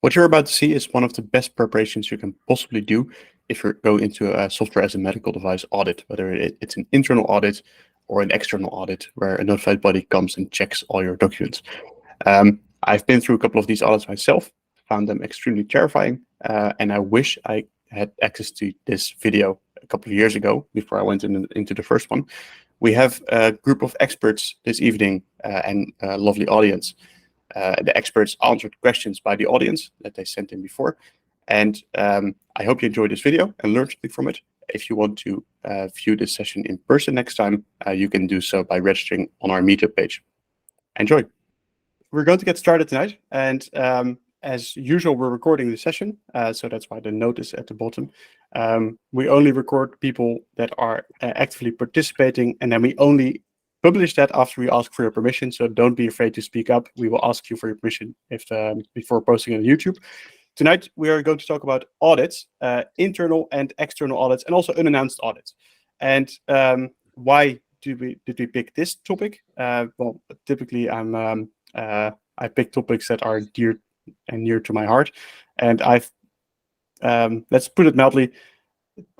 What you're about to see is one of the best preparations you can possibly do if you go into a software as a medical device audit, whether it's an internal audit or an external audit where a notified body comes and checks all your documents. I've been through a couple of these audits myself, found them extremely terrifying, and I wish I had access to this video a couple of years ago before I went into the first one. We have a group of experts this evening and a lovely audience. The experts answered questions by the audience that they sent in before. And I hope you enjoyed this video and learned something from it. If you want to view this session in person next time, you can do so by registering on our Meetup page. Enjoy. We're going to get started tonight. And as usual, we're recording the session. So that's why the note is at the bottom. We only record people that are actively participating, and then we only publish that after we ask for your permission. So don't be afraid to speak up. We will ask you for your permission before posting on YouTube. Tonight, we are going to talk about audits, internal and external audits, and also unannounced audits. And why did we pick this topic? Well, typically, I pick topics that are dear and near to my heart. And let's put it mildly,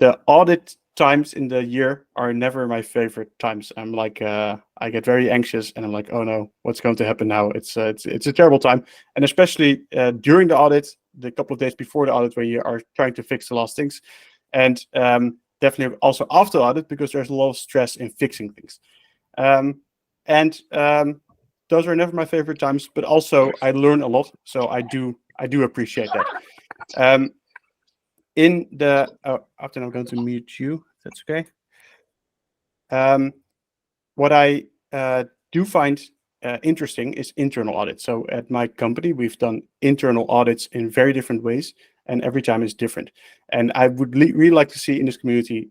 the audit times in the year are never my favorite times. I'm like, I get very anxious and I'm like, oh no, what's going to happen now? It's a terrible time. And especially during the audit, the couple of days before the audit where you are trying to fix the last things. And definitely also after the audit, because there's a lot of stress in fixing things. Those are never my favorite times, but also I learn a lot. So I do appreciate that. Abtin, I'm going to mute you. That's okay. What I do find interesting is internal audits. So at my company, we've done internal audits in very different ways, and every time is different. And I would really like to see in this community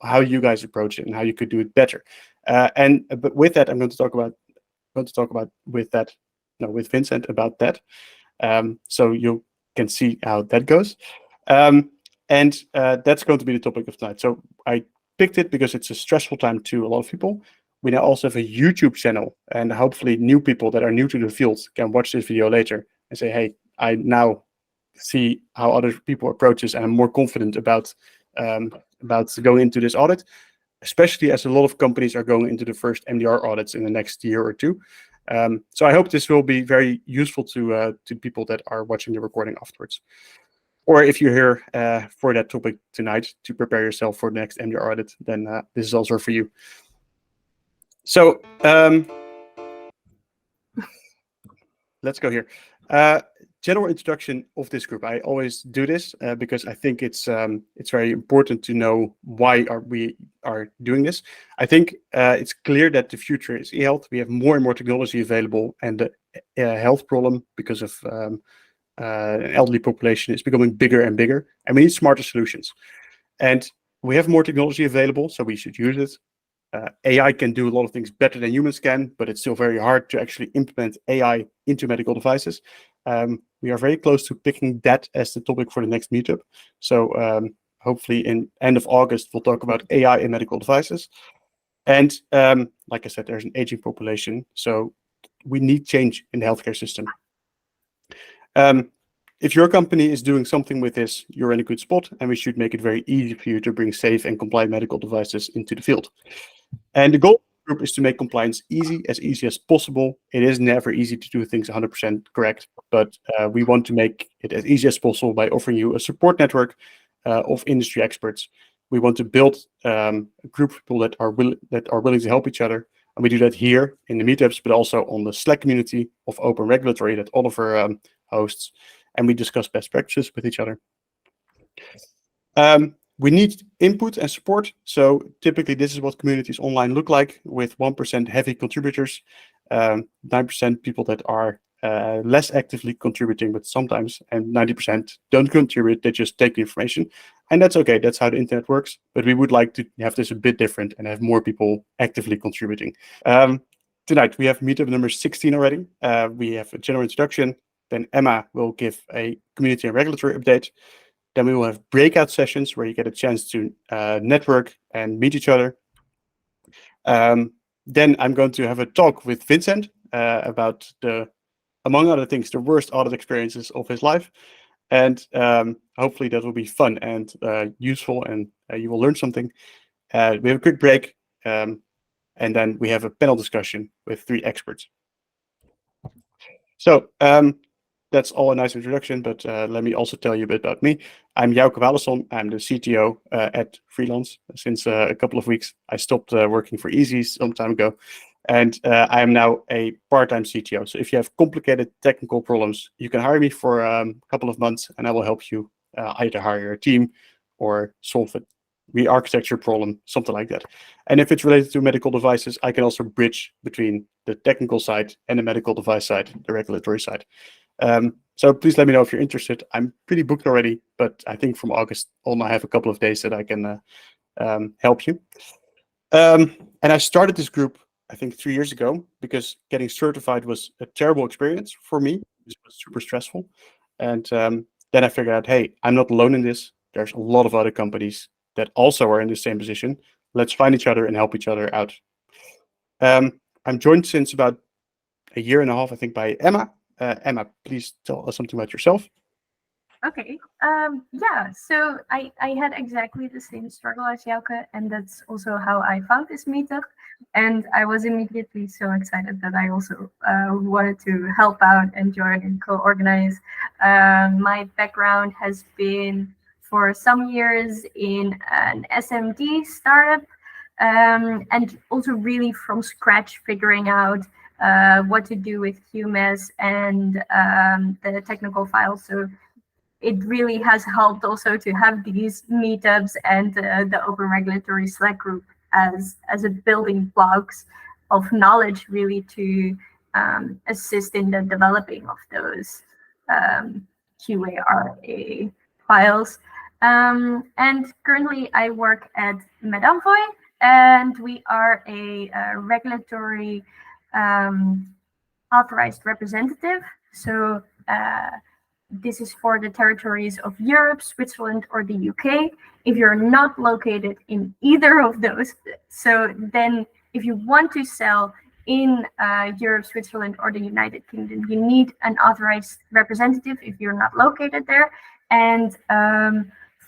how you guys approach it and how you could do it better. But with that, I'm going to talk about with Vincent about that. So you can see how that goes. That's going to be the topic of tonight. So I picked it because it's a stressful time to a lot of people. We now also have a YouTube channel, and hopefully new people that are new to the field can watch this video later and say, hey, I now see how other people approach this, and I'm more confident about going into this audit, especially as a lot of companies are going into the first MDR audits in the next year or two. So I hope this will be very useful to people that are watching the recording afterwards. Or if you're here for that topic tonight to prepare yourself for the next MDR audit, then this is also for you. So let's go here. General introduction of this group. I always do this because I think it's very important to know why we are doing this. I think it's clear that the future is e-health. We have more and more technology available, and the health problem because of an elderly population is becoming bigger and bigger, and we need smarter solutions. And we have more technology available, so we should use it. AI can do a lot of things better than humans can, but it's still very hard to actually implement AI into medical devices. We are very close to picking that as the topic for the next meetup. So hopefully in end of August, we'll talk about AI in medical devices. And like I said, there's an aging population, so we need change in the healthcare system. If your company is doing something with this, you're in a good spot, and we should make it very easy for you to bring safe and compliant medical devices into the field. And the goal of the group is to make compliance as easy as possible. It is never easy to do things 100% correct, but we want to make it as easy as possible by offering you a support network of industry experts. We want to build a group of people that are willing to help each other. And we do that here in the meetups, but also on the Slack community of Open Regulatory that Oliver hosts. And we discuss best practices with each other. We need input and support. So typically this is what communities online look like, with 1% heavy contributors, 9% people that are less actively contributing, but sometimes, and 90% don't contribute, they just take the information. And that's okay, that's how the internet works. But we would like to have this a bit different and have more people actively contributing. Tonight we have meetup number 16 already. We have a general introduction. Then Emma will give a community and regulatory update. Then we will have breakout sessions where you get a chance to network and meet each other. Then I'm going to have a talk with Vincent about the among other things, the worst audit experiences of his life. And hopefully that will be fun and useful, and you will learn something. We have a quick break, and then we have a panel discussion with 3 experts. So that's all a nice introduction, but let me also tell you a bit about me. I'm Jouke Waleson. I'm the CTO at Freelance. Since a couple of weeks, I stopped working for Easy some time ago, and I am now a part-time CTO. So if you have complicated technical problems, you can hire me for a couple of months, and I will help you either hire a team or solve a re-architecture problem, something like that. And if it's related to medical devices, I can also bridge between the technical side and the medical device side, the regulatory side. So please let me know if you're interested. I'm pretty booked already, but I think from August on, I have a couple of days that I can help you. And I started this group, I think 3 years ago, because getting certified was a terrible experience for me. It was super stressful. And then I figured out, hey, I'm not alone in this. There's a lot of other companies that also are in the same position. Let's find each other and help each other out. I'm joined since about a year and a half, I think, by Emma. Emma, please tell us something about yourself. Okay. Yeah, so I had exactly the same struggle as Jouke, and that's also how I found this meetup. And I was immediately so excited that I also wanted to help out and join and co-organize. My background has been for some years in an SaMD startup, and also really from scratch figuring out what to do with QMS and the technical files. So it really has helped also to have these meetups and the Open Regulatory Slack group as a building blocks of knowledge, really, to assist in the developing of those QARA files. And currently I work at MedEnvoy, and we are a regulatory authorized representative. So this is for the territories of Europe, Switzerland, or the UK. If you're not located in either of those, so then if you want to sell in Europe, Switzerland, or the United Kingdom, you need an authorized representative if you're not located there. And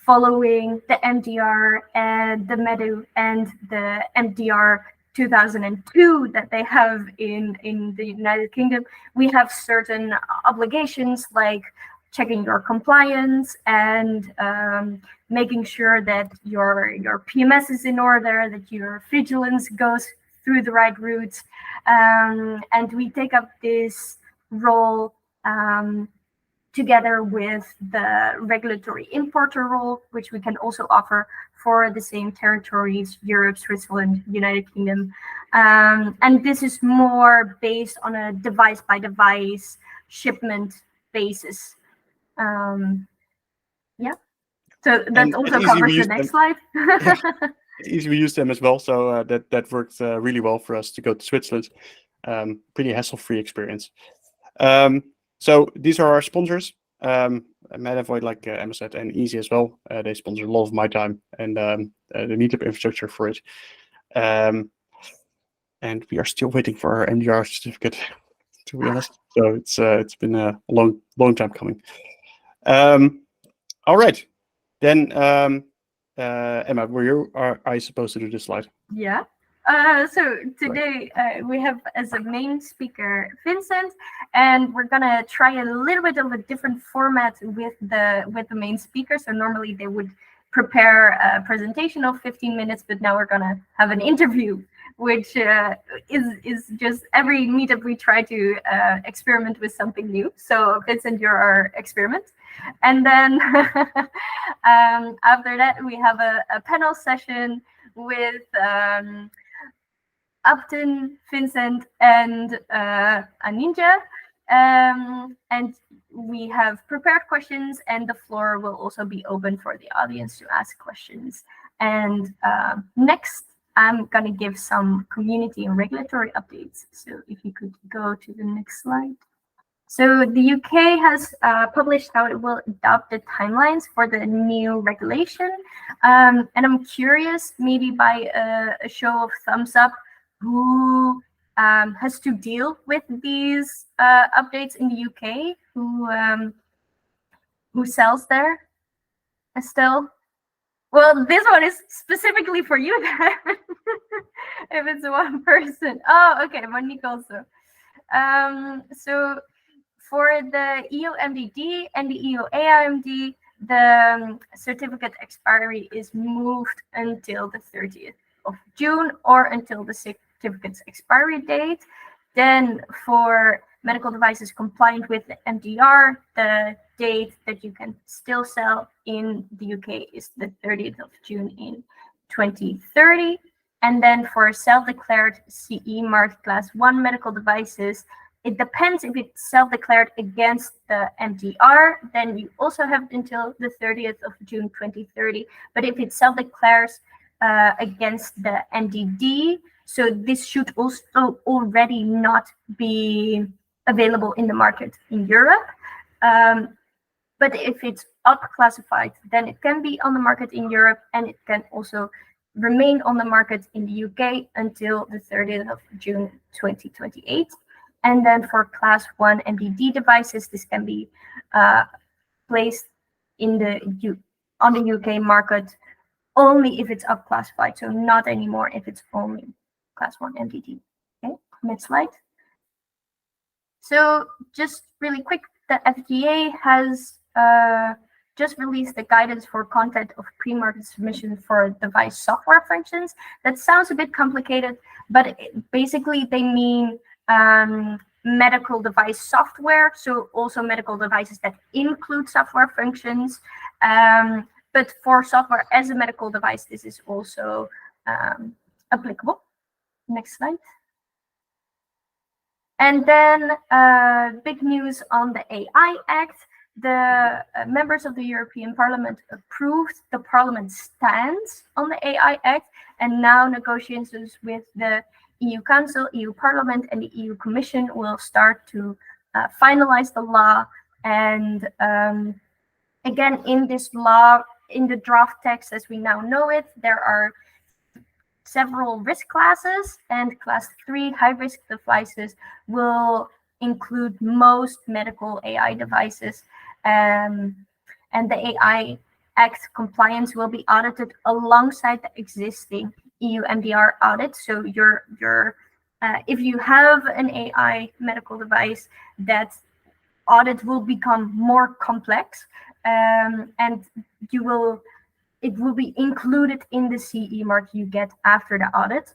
following the MDR and the MEDU and the MDR 2002 that they have in the United Kingdom, we have certain obligations like checking your compliance and making sure that your PMS is in order, that your vigilance goes through the right routes. And we take up this role together with the regulatory importer role, which we can also offer for the same territories, Europe, Switzerland, United Kingdom. And this is more based on a device-by-device shipment basis. Yeah, so that also covers the next slide. It's easy to use them as well, so that worked really well for us to go to Switzerland. Pretty hassle-free experience. So these are our sponsors. MedEnvoy, like Emma said, and Easy as well. They sponsor a lot of my time and the Meetup infrastructure for it. And we are still waiting for our MDR certificate, to be honest. So it's been a long time coming. All right, then Emma, are I supposed to do this slide? Yeah. So today we have as a main speaker Vincent, and we're gonna try a little bit of a different format with the main speaker. So normally they would prepare a presentation of 15 minutes, but now we're gonna have an interview, which is just every meetup we try to experiment with something new. So Vincent, you're our experiment. And then after that we have a panel session with Abtin, Vincent, and Aninja. And we have prepared questions, and the floor will also be open for the audience to ask questions. And next, I'm going to give some community and regulatory updates. So if you could go to the next slide. So the UK has published how it will adopt the timelines for the new regulation. And I'm curious, maybe by a show of thumbs up, who has to deal with these updates in the UK? Who sells there still? Well, this one is specifically for you then. If it's one person. Oh, okay, Monique also. So for the EU MDD and the EU AIMD, the certificate expiry is moved until the 30th of June or until the certificate's expiry date. Then for medical devices compliant with the MDR, the date that you can still sell in the UK is the 30th of June in 2030. And then for self-declared CE marked class 1 medical devices, it depends if it's self-declared against the MDR, then you also have until the 30th of June 2030. But if it self-declares against the MDD, so this should also already not be available in the market in Europe. But if it's up classified, then it can be on the market in Europe, and it can also remain on the market in the UK until the 30th of June 2028. And then for class 1 MDD devices, this can be placed in on the UK market only if it's up classified, so not anymore if it's only class 1 MDD. Okay, next slide. So just really quick, the FDA has just released the guidance for content of pre-market submission for device software functions. That sounds a bit complicated, but basically they mean medical device software, so also medical devices that include software functions. But for software as a medical device, this is also applicable. Next slide. And then big news on the AI Act. The members of the European Parliament approved the Parliament's stance on the AI Act, and now negotiations with the EU Council, EU Parliament, and the EU Commission will start to finalize the law. And again, in this law, in the draft text as we now know it, there are several risk classes, and class 3 high-risk devices will include most medical AI devices. And the AI Act compliance will be audited alongside the existing EU MDR audit. So if you have an AI medical device, that audit will become more complex, and it will be included in the CE mark you get after the audit.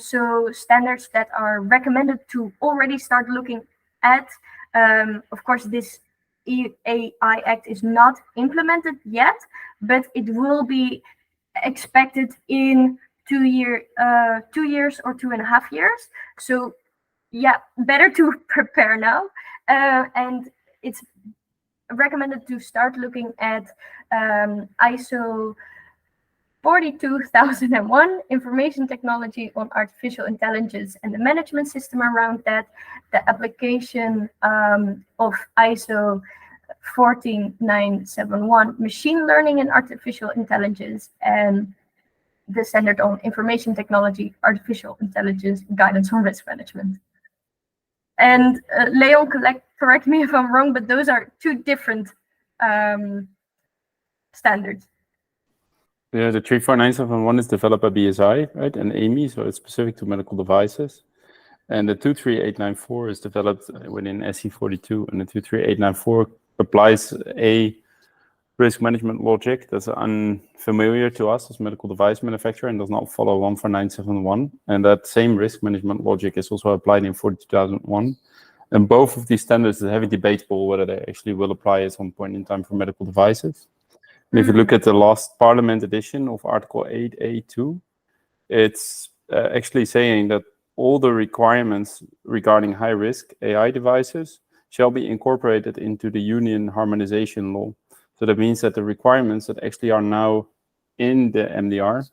So standards that are recommended to already start looking at, of course, this AI Act is not implemented yet, but it will be expected in 2 years or 2.5 years. So yeah, better to prepare now. And it's recommended to start looking at ISO 42001, information technology on artificial intelligence and the management system around that, the application of ISO 14971, machine learning and artificial intelligence, and the standard on information technology, artificial intelligence, guidance on risk management. And Leon, correct me if I'm wrong, but those are 2 different standards. Yeah, the 34971 is developed by BSI, right, and AMI, so it's specific to medical devices. And the 23894 is developed within SE42, and the 23894 applies a risk management logic that's unfamiliar to us as medical device manufacturer and does not follow 14971. And that same risk management logic is also applied in 42001. And both of these standards are heavily debatable whether they actually will apply at some point in time for medical devices. And if you look at the last Parliament edition of Article 8A2, it's actually saying that all the requirements regarding high-risk AI devices shall be incorporated into the Union harmonization law. So that means that the requirements that actually are now in the MDR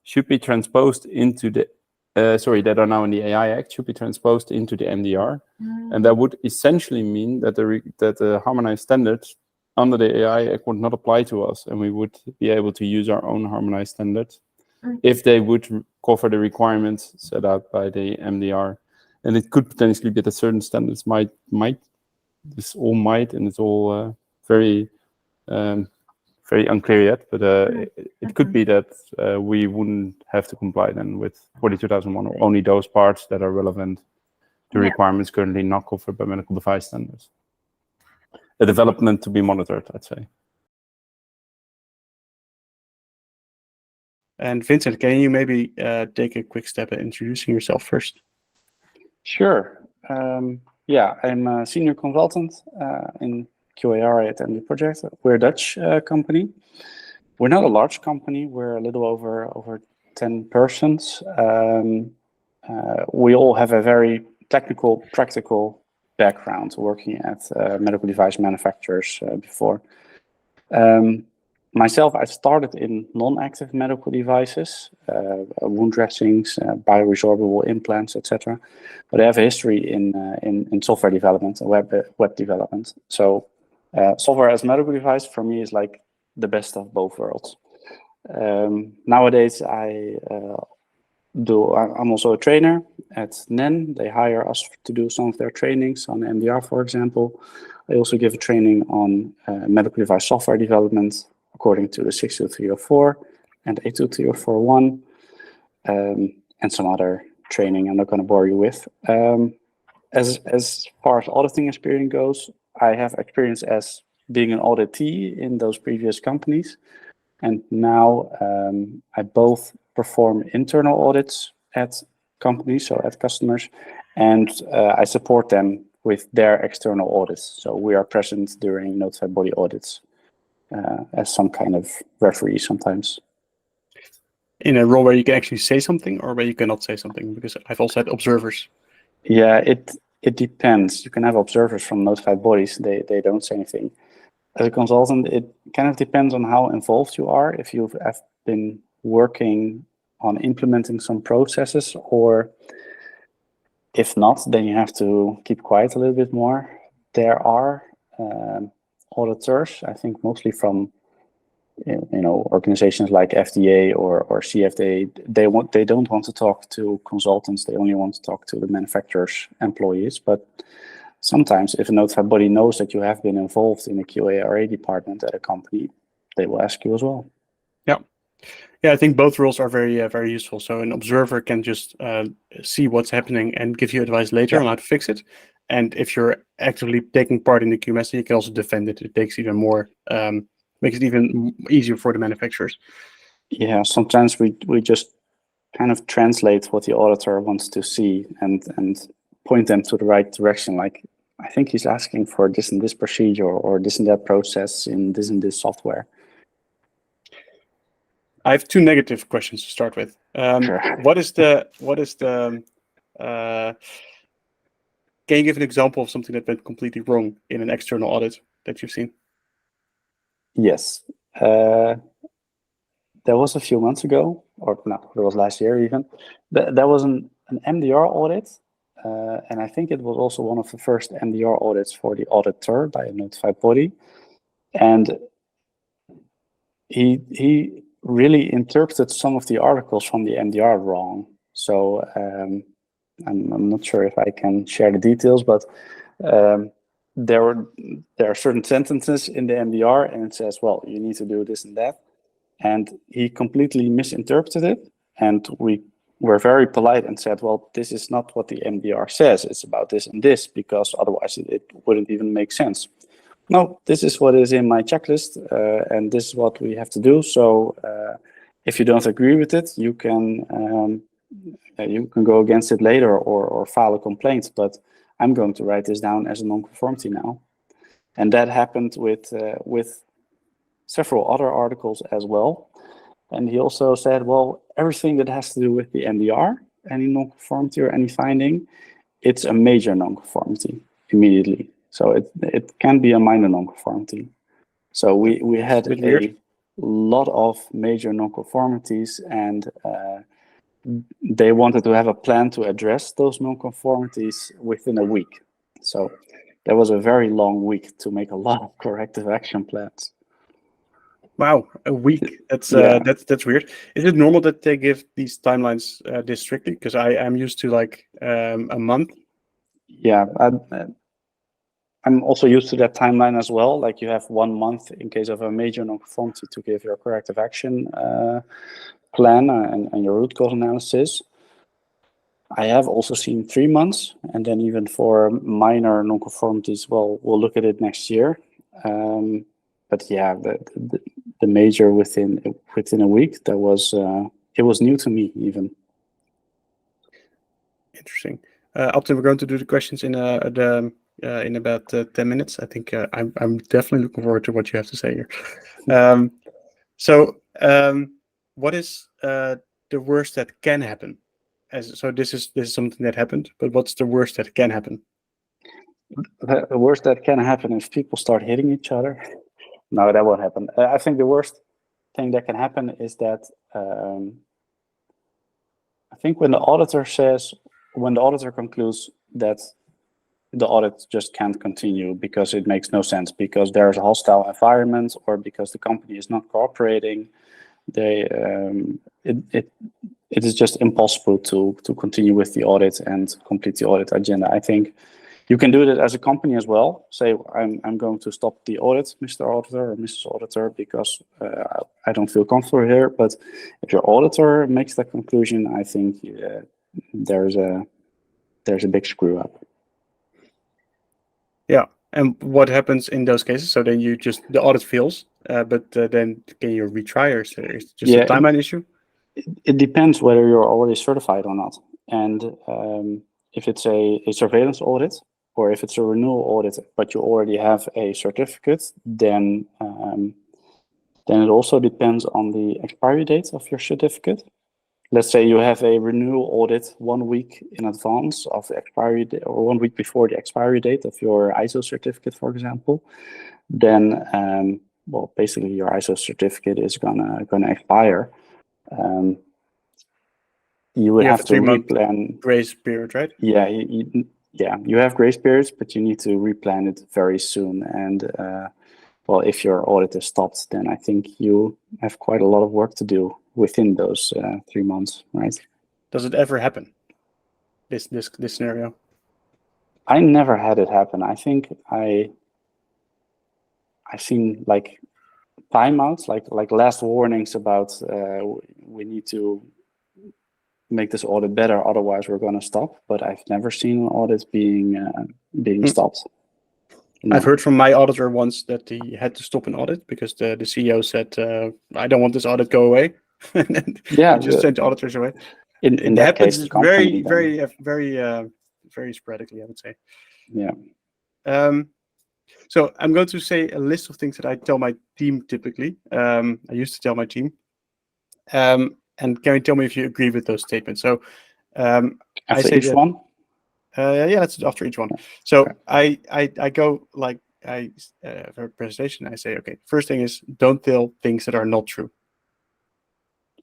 should be transposed into the, that are now in the AI Act should be transposed into the MDR. And that would essentially mean that the harmonized standards under the AI Act would not apply to us, and we would be able to use our own harmonized standards if they would cover the requirements set out by the MDR. And it could potentially be that certain standards might, it's all very unclear yet, but it could be that we wouldn't have to comply then with 42001, or only those parts that are relevant to requirements currently not covered by medical device standards. A development to be monitored, I'd say. And Vincent, can you maybe take a quick step at introducing yourself first? Sure. Yeah, I'm a senior consultant in QAR at MDProject. We're a Dutch company. We're not a large company. We're a little over 10 persons. We all have a very technical, practical background working at medical device manufacturers before. Myself, I started in non-active medical devices, wound dressings, bioresorbable implants, etc. But I have a history in software development and web development. So software as a medical device for me is like the best of both worlds. Nowadays, I'm also a trainer at NEN. They hire us to do some of their trainings on MDR, for example. I also give a training on medical device software development according to the 62304 and 82341, and some other training I'm not going to bore you with. As far as auditing experience goes, I have experience as being an auditee in those previous companies. And now I both perform internal audits at companies, so at customers, and I support them with their external audits. So we are present during notified body audits as some kind of referee sometimes. In a role where you can actually say something or where you cannot say something? Because I've also had observers. Yeah, it depends. You can have observers from notified bodies. They don't say anything. As a consultant, it kind of depends on how involved you are. If you have been working on implementing some processes, or if not, then you have to keep quiet a little bit more. There are auditors, I think mostly from organizations like FDA or CFDA. They don't want to talk to consultants. They only want to talk to the manufacturer's employees. But sometimes, if a notified body knows that you have been involved in a QA/RA department at a company, they will ask you as well. Yeah, I think both roles are very useful. So an observer can just see what's happening and give you advice later on how to fix it. And if you're actively taking part in the QMS, you can also defend it. It takes even more, makes it even easier for the manufacturers. Yeah, sometimes we just kind of translate what the auditor wants to see and point them to the right direction. Like, I think he's asking for this and this procedure or this and that process in this and this software. I have two negative questions to start with. Sure. Can you give an example of something that went completely wrong in an external audit that you've seen? Yes. There was a few months ago, or no, it was last year even. There was an MDR audit, and I think it was also one of the first MDR audits for the auditor by a notified body. And he really interpreted some of the articles from the MDR wrong. So I'm not sure if I can share the details, but there are certain sentences in the MDR, and it says, well, you need to do this and that. And he completely misinterpreted it. And we were very polite and said, well, this is not what the MDR says. It's about this and this, because otherwise it wouldn't even make sense. No, this is what is in my checklist, and this is what we have to do. So if you don't agree with it, you can go against it later or file a complaint. But I'm going to write this down as a non-conformity now. And that happened with several other articles as well. And he also said, well, everything that has to do with the MDR, any non-conformity or any finding, it's a major non-conformity immediately. So it can be a minor non-conformity. So we had a lot of major non-conformities, and they wanted to have a plan to address those non-conformities within a week. So that was a very long week to make a lot of corrective action plans. Wow, a week. That's Yeah. that's weird. Is it normal that they give these timelines this strictly? Because I'm used to like a month. Yeah, I'm also used to that timeline as well. Like you have 1 month in case of a major non-conformity to give your corrective action plan and your root cause analysis. I have also seen 3 months, and then even for minor non-conformities, well, we'll look at it next year. But yeah, the major within a week, that was it was new to me even. Interesting. Abtin, we're going to do the questions in in about 10 minutes. I think I'm definitely looking forward to what you have to say here. What is the worst that can happen? So this is something that happened, but what's the worst that can happen? The worst that can happen is people start hitting each other. No, that won't happen. I think the worst thing that can happen is that I think when the auditor concludes that the audit just can't continue because it makes no sense, because there's a hostile environment or because the company is not cooperating, it is just impossible to continue with the audit and complete the audit agenda. I think you can do that as a company as well. Say, I'm going to stop the audit, Mr. Auditor or Mrs. Auditor, because I don't feel comfortable here. But if your auditor makes that conclusion, I think there's a big screw up. Yeah, and what happens in those cases? So then the audit fails, but then can you retry, or is it just a timeline issue? It depends whether you're already certified or not. And if it's a surveillance audit, or if it's a renewal audit, but you already have a certificate, then it also depends on the expiry date of your certificate. Let's say you have a renewal audit 1 week in advance of the expiry date, or 1 week before the expiry date of your ISO certificate, for example. Then, well, basically your ISO certificate is gonna expire. You would have to replan. Grace period, right? Yeah, you have grace periods, but you need to replan it very soon. And well, if your audit is stopped, then I think you have quite a lot of work to do within those 3 months, right? Does it ever happen? This scenario? I never had it happen. I think I've seen like timeouts, like last warnings about we need to make this audit better, otherwise we're going to stop. But I've never seen an audit being stopped. No. I've heard from my auditor once that he had to stop an audit because the CEO said, "I don't want this audit go away." And then Yeah, he just sent auditors away. In it that happens case, the company, very sporadically, I would say. Yeah. So I'm going to say a list of things that I tell my team typically. I used to tell my team. And can you tell me if you agree with those statements? So I say each one? Yeah, that's after each one. So okay. I go like for a presentation, I say, okay, first thing is don't tell things that are not true.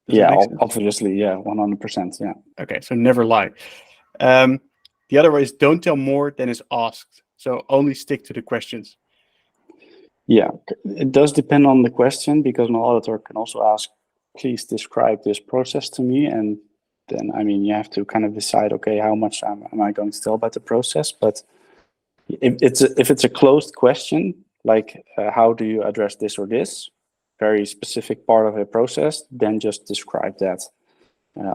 Yeah, obviously, yeah, 100%, yeah. Okay, so never lie. The other way is don't tell more than is asked. So only stick to the questions. Yeah, it does depend on the question, because an auditor can also ask, please describe this process to me. And then, I mean, you have to kind of decide, okay, how much am I going to tell about the process? But if it's a closed question, like how do you address this or this, very specific part of a process, then just describe that.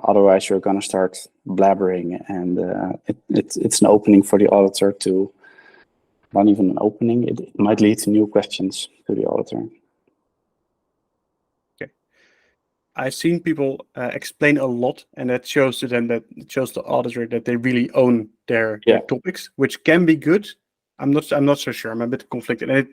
Otherwise, you're going to start blabbering, and it's an opening for the auditor to, not even an opening, it might lead to new questions to the auditor. Okay. I've seen people explain a lot, and that shows to them, that it shows the auditor that they really own their topics, which can be good. I'm not so sure. I'm a bit conflicted. And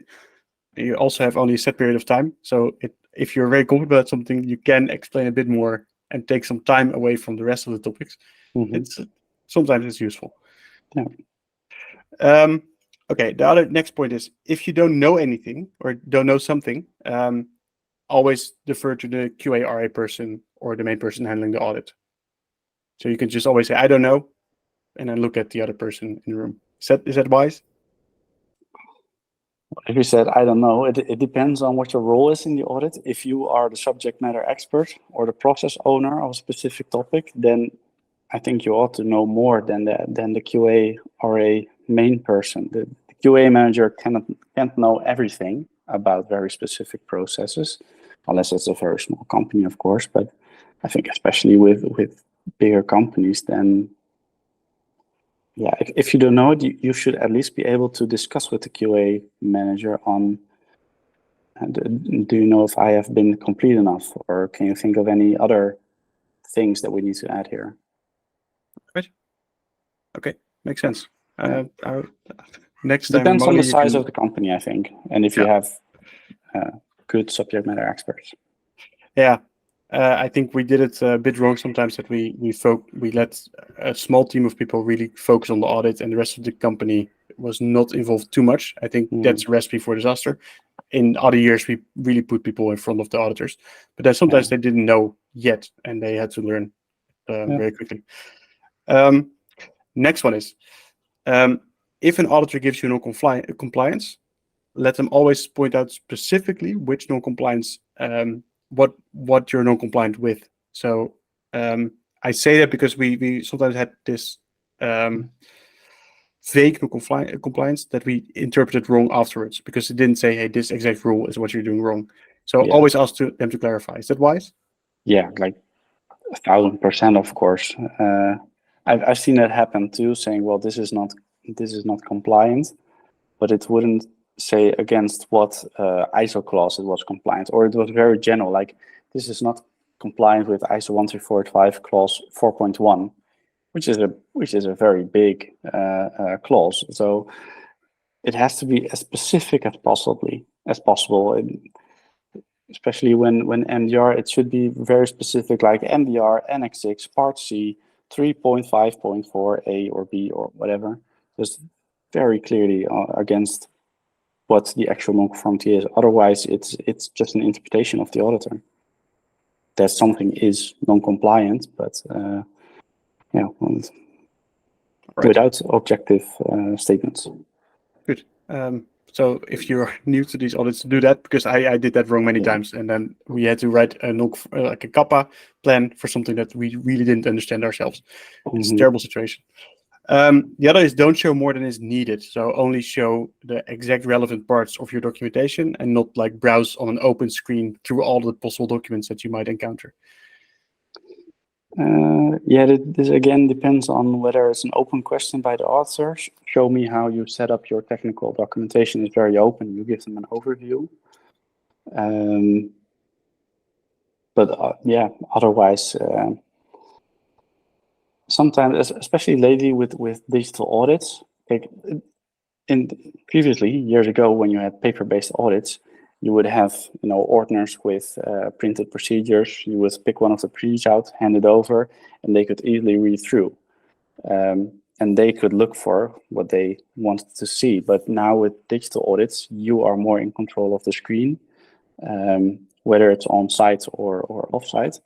you also have only a set period of time. So if you're very confident about something, you can explain a bit more and take some time away from the rest of the topics. Mm-hmm. Sometimes it's useful. Yeah. Okay. The next point is, if you don't know anything or don't know something, always defer to the QA/RA person or the main person handling the audit. So you can just always say, I don't know, and then look at the other person in the room. Is that wise? If you said, I don't know, it depends on what your role is in the audit. If you are the subject matter expert or the process owner of a specific topic, then I think you ought to know more than the QA or a main person. The QA manager can't know everything about very specific processes, unless it's a very small company, of course. But I think especially with bigger companies, then yeah, if you don't know it, you should at least be able to discuss with the QA manager on, do you know if I have been complete enough, or can you think of any other things that we need to add here? Right. Okay, makes sense. Next Depends time, on Molly, the size of the company, I think, and if you have good subject matter experts. Yeah, I think we did it a bit wrong sometimes, that we let a small team of people really focus on the audit, and the rest of the company was not involved too much. I think that's a recipe for disaster. In other years, we really put people in front of the auditors, but then sometimes they didn't know yet, and they had to learn very quickly. Next one is, if an auditor gives you non-compliance, let them always point out specifically which non-compliance, what you're non-compliant with. So I say that because we sometimes had this vague non-compliance that we interpreted wrong afterwards, because it didn't say, hey, this exact rule is what you're doing wrong. So always ask them to clarify. Is that wise? Yeah, like 1000%, of course. I've seen that happen too, saying, well, this is not compliant, but it wouldn't say against what ISO clause it was compliant, or it was very general, like this is not compliant with ISO 13485 clause 4.1, which is a very big clause. So it has to be as specific as possible. And especially when MDR, it should be very specific, like MDR Annex 6 Part C 3.5.4 A or B or whatever, just very clearly against what the actual non-conformity is. Otherwise, it's just an interpretation of the auditor that something is non-compliant, but without objective statements. Good. So if you're new to these audits, do that, because I did that wrong many times, and then we had to write like a kappa plan for something that we really didn't understand ourselves. It's a terrible situation. The other is, don't show more than is needed. So only show the exact relevant parts of your documentation, and not like browse on an open screen through all the possible documents that you might encounter. This again depends on whether it's an open question by the auditor. Show me how you set up your technical documentation. Is very open. You give them an overview. Otherwise, sometimes, especially lately with digital audits, previously years ago, when you had paper-based audits, you would have ordiners with printed procedures. You would pick one of the prints out, hand it over, and they could easily read through. And they could look for what they wanted to see. But now with digital audits, you are more in control of the screen, whether it's on-site or off-site.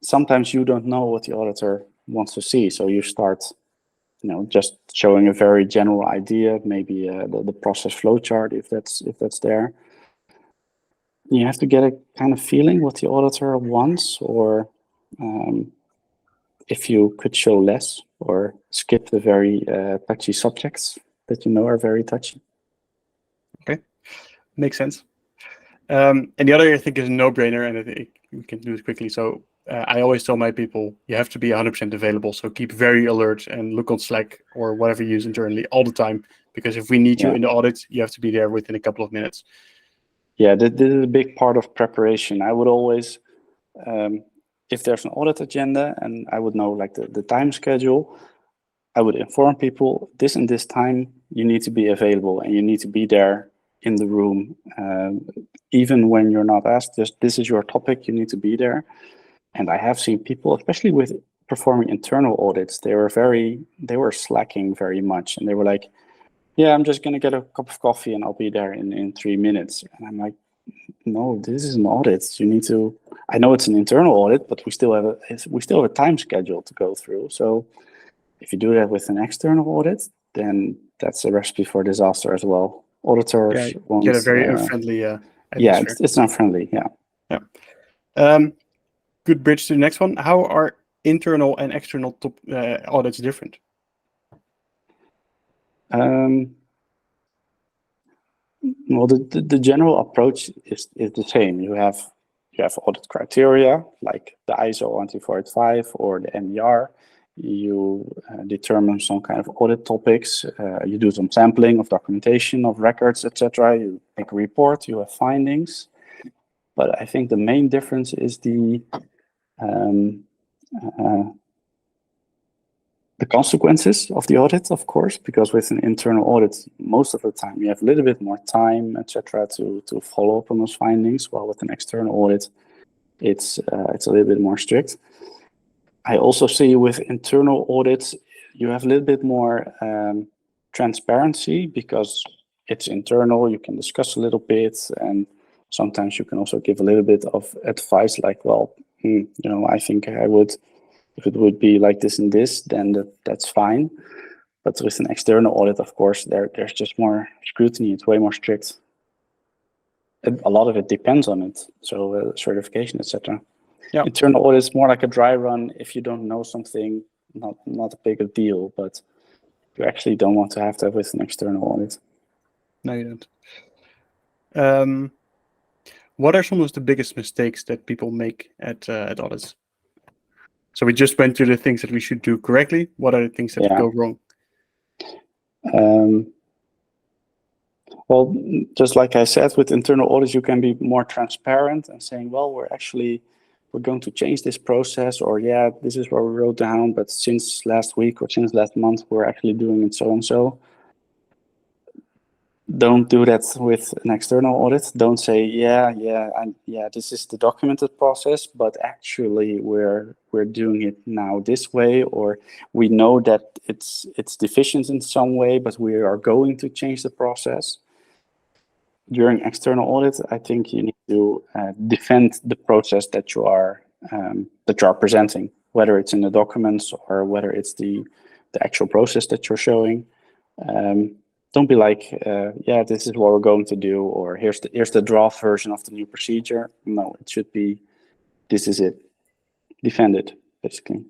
Sometimes you don't know what the auditor wants to see, so you start just showing a very general idea, maybe the process flowchart, if that's there. You have to get a kind of feeling what the auditor wants, or if you could show less or skip the very touchy subjects that are very touchy. Okay, makes sense. And the other, I think, is a no-brainer, and I think we can do it quickly. So I always tell my people, you have to be 100% available. So keep very alert and look on Slack or whatever you use internally all the time, because if we need you in the audit, you have to be there within a couple of minutes. Yeah, this is a big part of preparation. I would always, if there's an audit agenda and I would know like the time schedule, I would inform people this and this time you need to be available, and you need to be there in the room. Even when you're not asked, just this is your topic, you need to be there. And I have seen people, especially with performing internal audits, they were slacking very much, and they were like, yeah, I'm just going to get a cup of coffee and I'll be there in 3 minutes. And I'm like, no, this is an audit. You need to, I know it's an internal audit, but we still have a time schedule to go through. So if you do that with an external audit, then that's a recipe for disaster as well. auditors Yeah, want. get a very unfriendly yeah, atmosphere. it's unfriendly. Yeah. Good bridge to the next one. How are internal and external audits different? Well, the general approach is the same. You have audit criteria like the ISO 12485 or the MDR. You determine some kind of audit topics. You do some sampling of documentation, of records, etc. You make a report. You have findings. But I think the main difference is the consequences of the audit, of course, because with an internal audit, most of the time you have a little bit more time, etc., to follow up on those findings. While with an external audit, it's a little bit more strict. I also see with internal audits, you have a little bit more transparency because it's internal. You can discuss a little bit, and sometimes you can also give a little bit of advice, like, well, I think I would. If it would be like this and this, then that's fine. But with an external audit, of course, there's just more scrutiny. It's way more strict. A lot of it depends on it. So certification, etc. Yeah. Internal audit is more like a dry run. If you don't know something, not a big a deal. But you actually don't want to have that with an external audit. No, you don't. What are some of the biggest mistakes that people make at audits? So we just went through the things that we should do correctly. What are the things that go wrong? Well, just like I said, with internal audits, you can be more transparent and saying, well, we're going to change this process, or yeah, this is what we wrote down, but since last week or since last month, we're actually doing it so and so. Don't do that with an external audit. Don't say, yeah, this is the documented process, but actually we're doing it now this way, or we know that it's deficient in some way, but we are going to change the process. During external audit, I think you need to defend the process that you are presenting, whether it's in the documents or whether it's the actual process that you're showing. Don't be like, yeah, this is what we're going to do, or here's the draft version of the new procedure. No, it should be, this is it. Defend it, basically.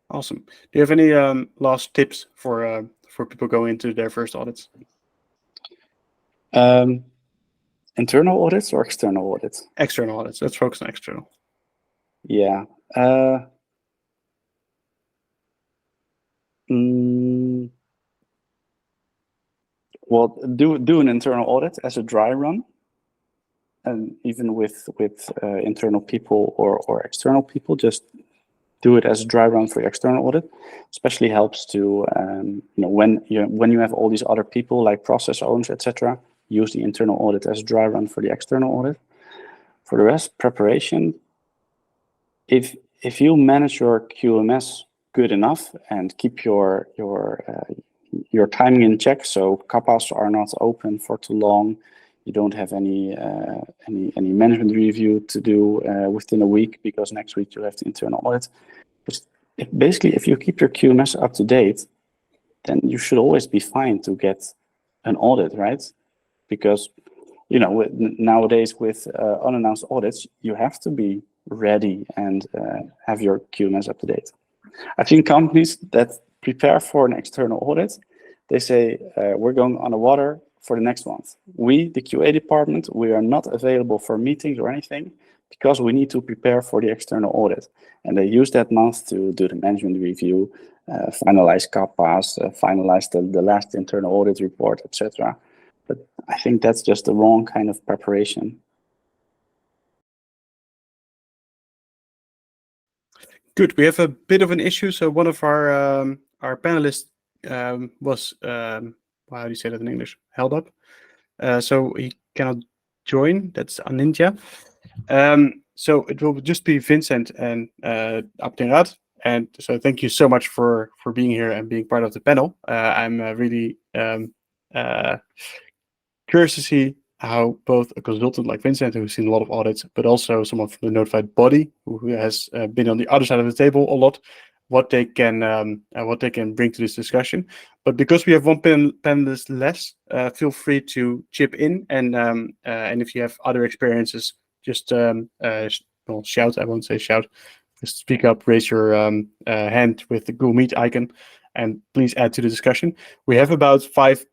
Awesome. Do you have any last tips for people going into their first audits? Internal audits or external audits? External audits. Let's focus on external. Yeah. Well, do an internal audit as a dry run, and even with internal people or external people, just do it as a dry run for your external audit. Especially helps to when you have all these other people like process owners, etc. Use the internal audit as a dry run for the external audit. For the rest, preparation. If you manage your QMS good enough and keep your timing in check, so CAPAs are not open for too long, you don't have any management review to do within a week because next week you have the internal audit. Basically, if you keep your QMS up to date, then you should always be fine to get an audit, right? Because nowadays with unannounced audits, you have to be ready and have your QMS up to date. I've seen companies that prepare for an external audit. They say, we're going on the water for the next month. We, the QA department, we are not available for meetings or anything because we need to prepare for the external audit. And they use that month to do the management review, finalize CAPAs, finalize the last internal audit report, etc. But I think that's just the wrong kind of preparation. Good. We have a bit of an issue. So one of our panelists was how do you say that in English? Held up. So he cannot join. That's Anindya. So it will just be Vincent and Abtin Rad. And so thank you so much for being here and being part of the panel. I'm really curious to see how both a consultant like Vincent, who's seen a lot of audits, but also someone from the notified body who has been on the other side of the table a lot, what they can bring to this discussion. But because we have one panelist less, feel free to chip in, and if you have other experiences, just well, shout. I won't say shout. Just speak up, raise your hand with the Google Meet icon, and please add to the discussion. We have about 5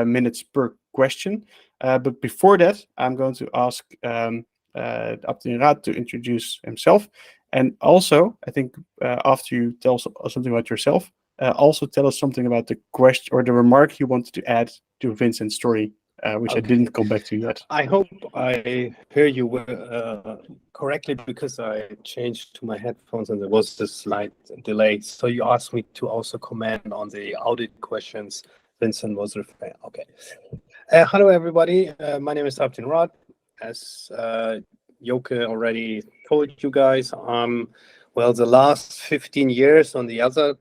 minutes per question, but before that, I'm going to ask Abtin Rad to introduce himself, and also, I think after you tell us something about yourself, also tell us something about the question or the remark you wanted to add to Vincent's story, which I didn't come back to yet. I hope I hear you correctly, because I changed to my headphones and there was this slight delay. So you asked me to also comment on the audit questions Vincent was referring. Okay. Hello, everybody. My name is Abtin Rad. As Joke already told you guys, well, the last 15 years on the other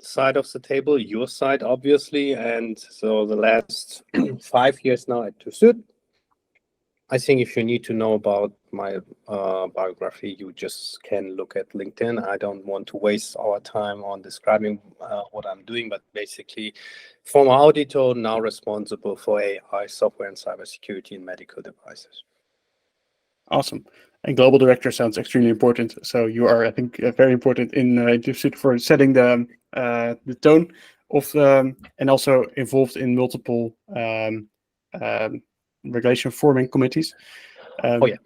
side of the table, your side, obviously, and so the last 5 years now at Tussud. I think if you need to know about my biography, you just can look at LinkedIn. I don't want to waste our time on describing what I'm doing, but basically, former auditor, now responsible for AI, software, and cybersecurity in medical devices. Awesome. And global director sounds extremely important. So you are, I think, very important in Tussud for setting the tone of, and also involved in multiple regulation forming committees. Oh yeah.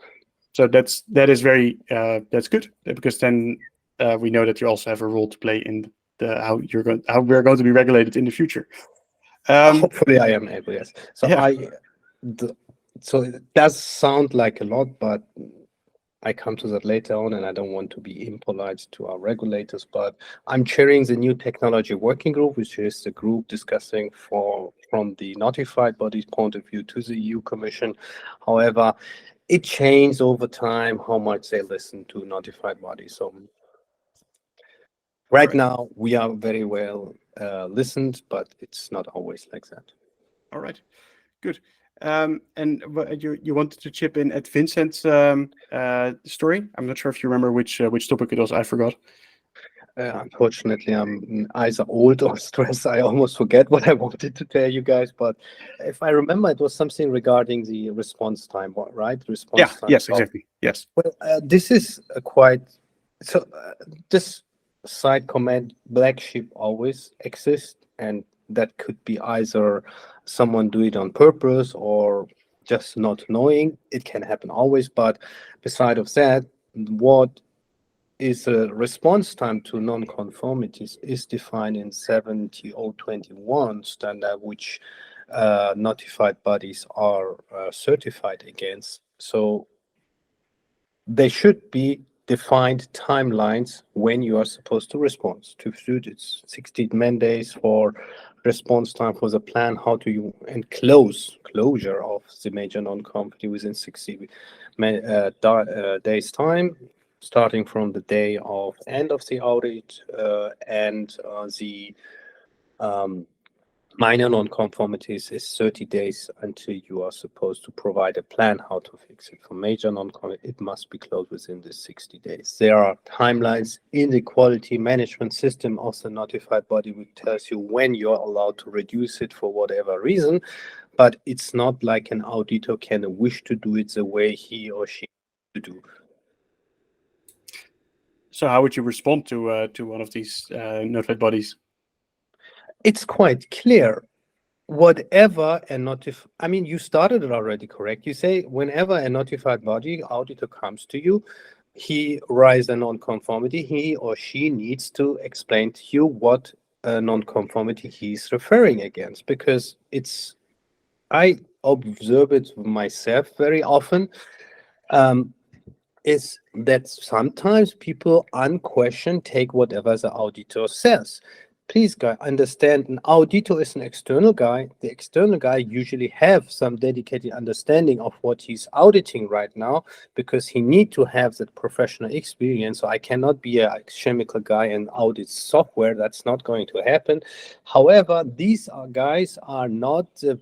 So that is very that's good, because then we know that you also have a role to play in how we're going to be regulated in the future. Hopefully, I am able. Yes. So yeah. So it does sound like a lot, but I come to that later on, and I don't want to be impolite to our regulators, but I'm chairing the new technology working group, which is the group discussing from the notified body's point of view to the EU Commission. However, it changed over time how much they listen to notified bodies. So right now we are very well listened, but it's not always like that. All right, good. And you wanted to chip in at Vincent's story. I'm not sure if you remember which topic it was. I forgot. Unfortunately, I'm either old or stressed. I almost forget what I wanted to tell you guys. But if I remember, it was something regarding the response time, right? Response time. Yes, exactly. Yes. Well, this is quite so. This side comment, black sheep always exist, and that could be either someone do it on purpose or just not knowing. It can happen always, but beside of that, what is a response time to non-conformities is defined in 70021 standard, which notified bodies are certified against. So they should be defined timelines when you are supposed to respond. To suit it's 60 man days for response time for the plan, how to you and closure of the major non-conformity within 60 days time, starting from the day of end of the audit, and the minor non-conformities is 30 days until you are supposed to provide a plan how to fix it. For major non-conformity, it must be closed within the 60 days. There are timelines in the quality management system of the notified body, which tells you when you're allowed to reduce it for whatever reason, but it's not like an auditor can wish to do it the way he or she to do. So how would you respond to one of these notified bodies? It's quite clear. Whatever a I mean, you started it already, correct? You say whenever a notified body auditor comes to you, he raises a non-conformity, he or she needs to explain to you what non-conformity he's referring against, because I observe it myself very often, is that sometimes people unquestioned take whatever the auditor says. Please, guys, understand, an auditor is an external guy. The external guy usually have some dedicated understanding of what he's auditing right now, because he need to have that professional experience. So I cannot be a chemical guy and audit software. That's not going to happen. However, these guys are not the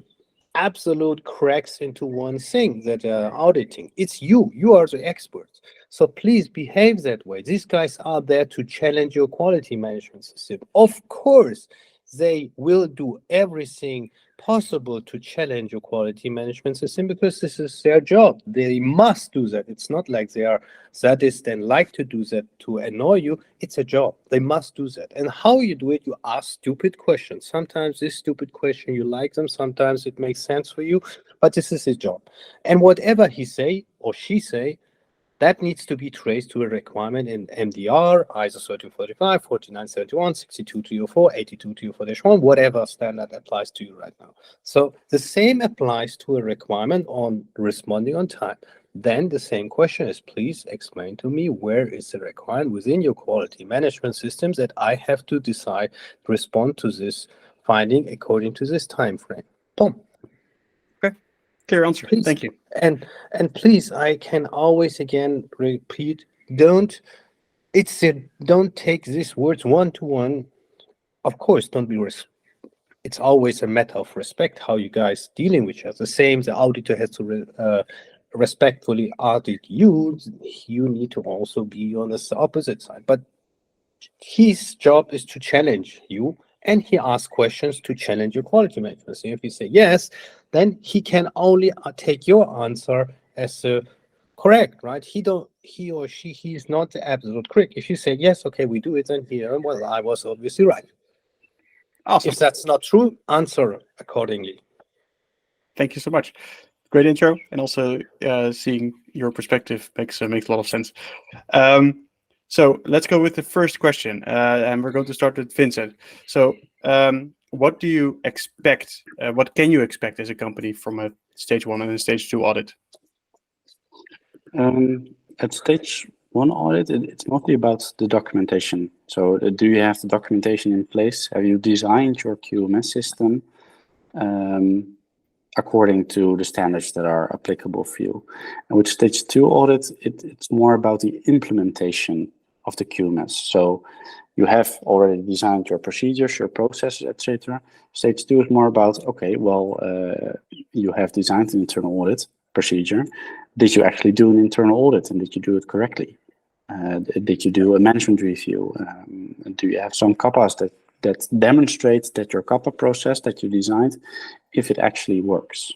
absolute cracks into one thing that are auditing. It's you are the experts. So please behave that way. These guys are there to challenge your quality management system. Of course, they will do everything possible to challenge your quality management system because this is their job. They must do that. It's not like they are sadists and like to do that to annoy you. It's a job. They must do that. And how you do it, you ask stupid questions. Sometimes this stupid question, you like them. Sometimes it makes sense for you, but this is his job. And whatever he say or she say, that needs to be traced to a requirement in MDR, ISO 1345, 4971, 62204, 82204-1, whatever standard applies to you right now. So the same applies to a requirement on responding on time. Then the same question is, please explain to me where is the requirement within your quality management systems that I have to decide to respond to this finding according to this time frame. Boom. Clear answer. Please. Thank you. And please, I can always again repeat, don't take these words one-to-one. Of course, don't be it's always a matter of respect how you guys dealing with each other. The same, the auditor has to respectfully audit you. You need to also be on the opposite side. But his job is to challenge you, and he asks questions to challenge your quality management. So if you say yes, then he can only take your answer as correct, right? He or she is not the absolute correct. If you say yes, okay, we do it, then here, well, I was obviously right. Awesome. If that's not true, answer accordingly. Thank you so much. Great intro, and also seeing your perspective makes a lot of sense. So let's go with the first question, and we're going to start with Vincent. So what do you expect? What can you expect as a company from a stage 1 and a stage 2 audit? At stage 1 audit, it's mostly about the documentation. So do you have the documentation in place? Have you designed your QMS system according to the standards that are applicable for you? And with stage 2 audit, it's more about the implementation of the QMS. So you have already designed your procedures, your processes, etc. Stage 2 is more about, okay, well, you have designed an internal audit procedure. Did you actually do an internal audit, and did you do it correctly? Did you do a management review? Do you have some CAPAs that demonstrates that your CAPA process that you designed, if it actually works?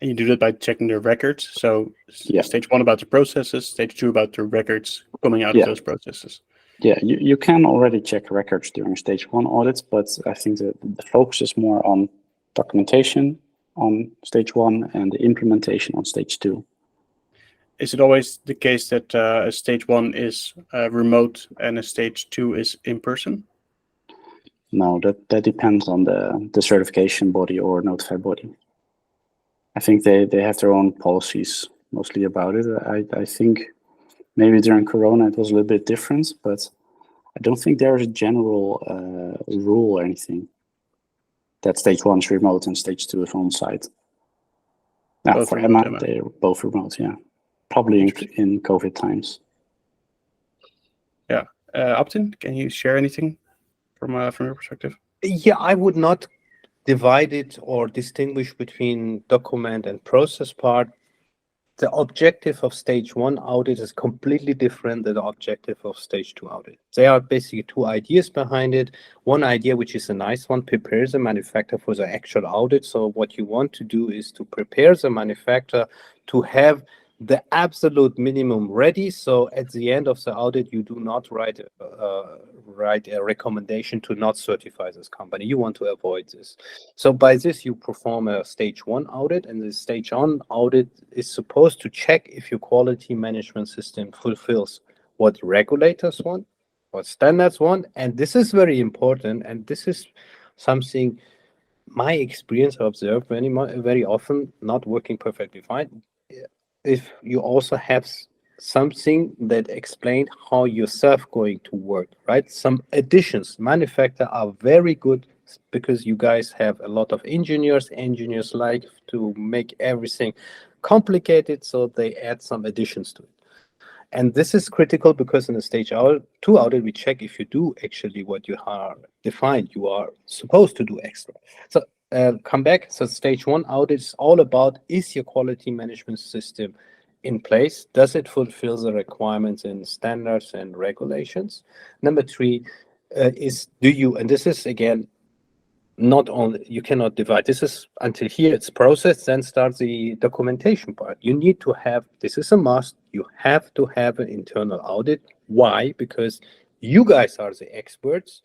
And you do that by checking the records. So stage 1 about the processes, stage 2 about the records coming out of those processes. Yeah, you can already check records during stage 1 audits, but I think that the focus is more on documentation on stage 1 and the implementation on stage 2. Is it always the case that a stage 1 is remote and a stage 2 is in person? No, that depends on the certification body or notified body. I think they have their own policies mostly about it. I think maybe during Corona it was a little bit different, but I don't think there is a general rule or anything that stage 1 is remote and stage 2 is on site. Now, for Emma, they're both remote, yeah. Probably in COVID times. Yeah. Abtin, can you share anything from your perspective? Yeah, I would not divide it or distinguish between document and process part. The objective of stage 1 audit is completely different than the objective of stage 2 audit. There are basically 2 ideas behind it. One idea, which is a nice one, prepares the manufacturer for the actual audit. So what you want to do is to prepare the manufacturer to have the absolute minimum ready. So at the end of the audit, you do not write a recommendation to not certify this company. You want to avoid this. So by this, you perform a stage 1 audit, and the stage 1 audit is supposed to check if your quality management system fulfills what regulators want, what standards want. And this is very important. And this is something my experience observed very often not working perfectly fine. If you also have something that explained how yourself going to work, right? Some additions. Manufacturers are very good because you guys have a lot of engineers. Engineers like to make everything complicated, so they add some additions to it. And this is critical because in the stage 2 audit, we check if you do actually what you are defined, you are supposed to do extra. So come back. So stage 1 audit is all about, is your quality management system in place? Does it fulfill the requirements in standards and regulations? Number three is, do you, and this is again, not only, you cannot divide, this is until here it's processed, then starts the documentation part. You need to have, this is a must, you have to have an internal audit. Why? Because you guys are the experts.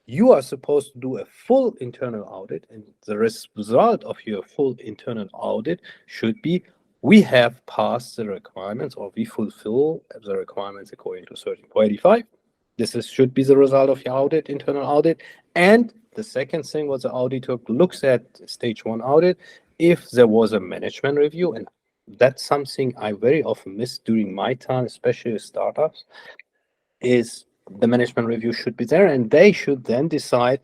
You are supposed to do a full internal audit, and the result of your full internal audit should be, we have passed the requirements, or we fulfill the requirements according to 13485. This should be the result of your audit, internal audit. And the second thing was the auditor looks at stage 1 audit, if there was a management review, and that's something I very often miss during my time, especially with startups, is the management review should be there, and they should then decide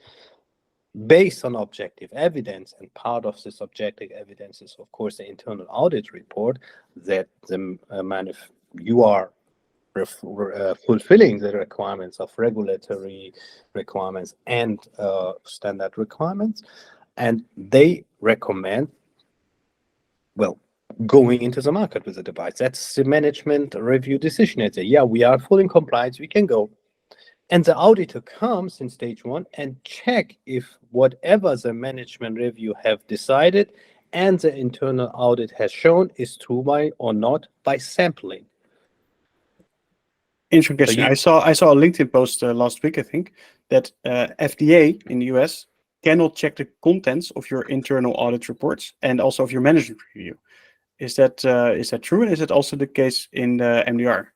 based on objective evidence, and part of this objective evidence is of course the internal audit report, that the you are fulfilling the requirements of regulatory requirements and standard requirements, and they recommend, well, going into the market with the device. That's the management review decision. They say, yeah, we are fully in compliance, we can go. And the auditor comes in stage 1 and check if whatever the management review have decided and the internal audit has shown is true by or not by sampling. Interesting question. I saw a LinkedIn post last week, I think, that FDA in the US cannot check the contents of your internal audit reports and also of your management review. Is that true? And is it also the case in the MDR?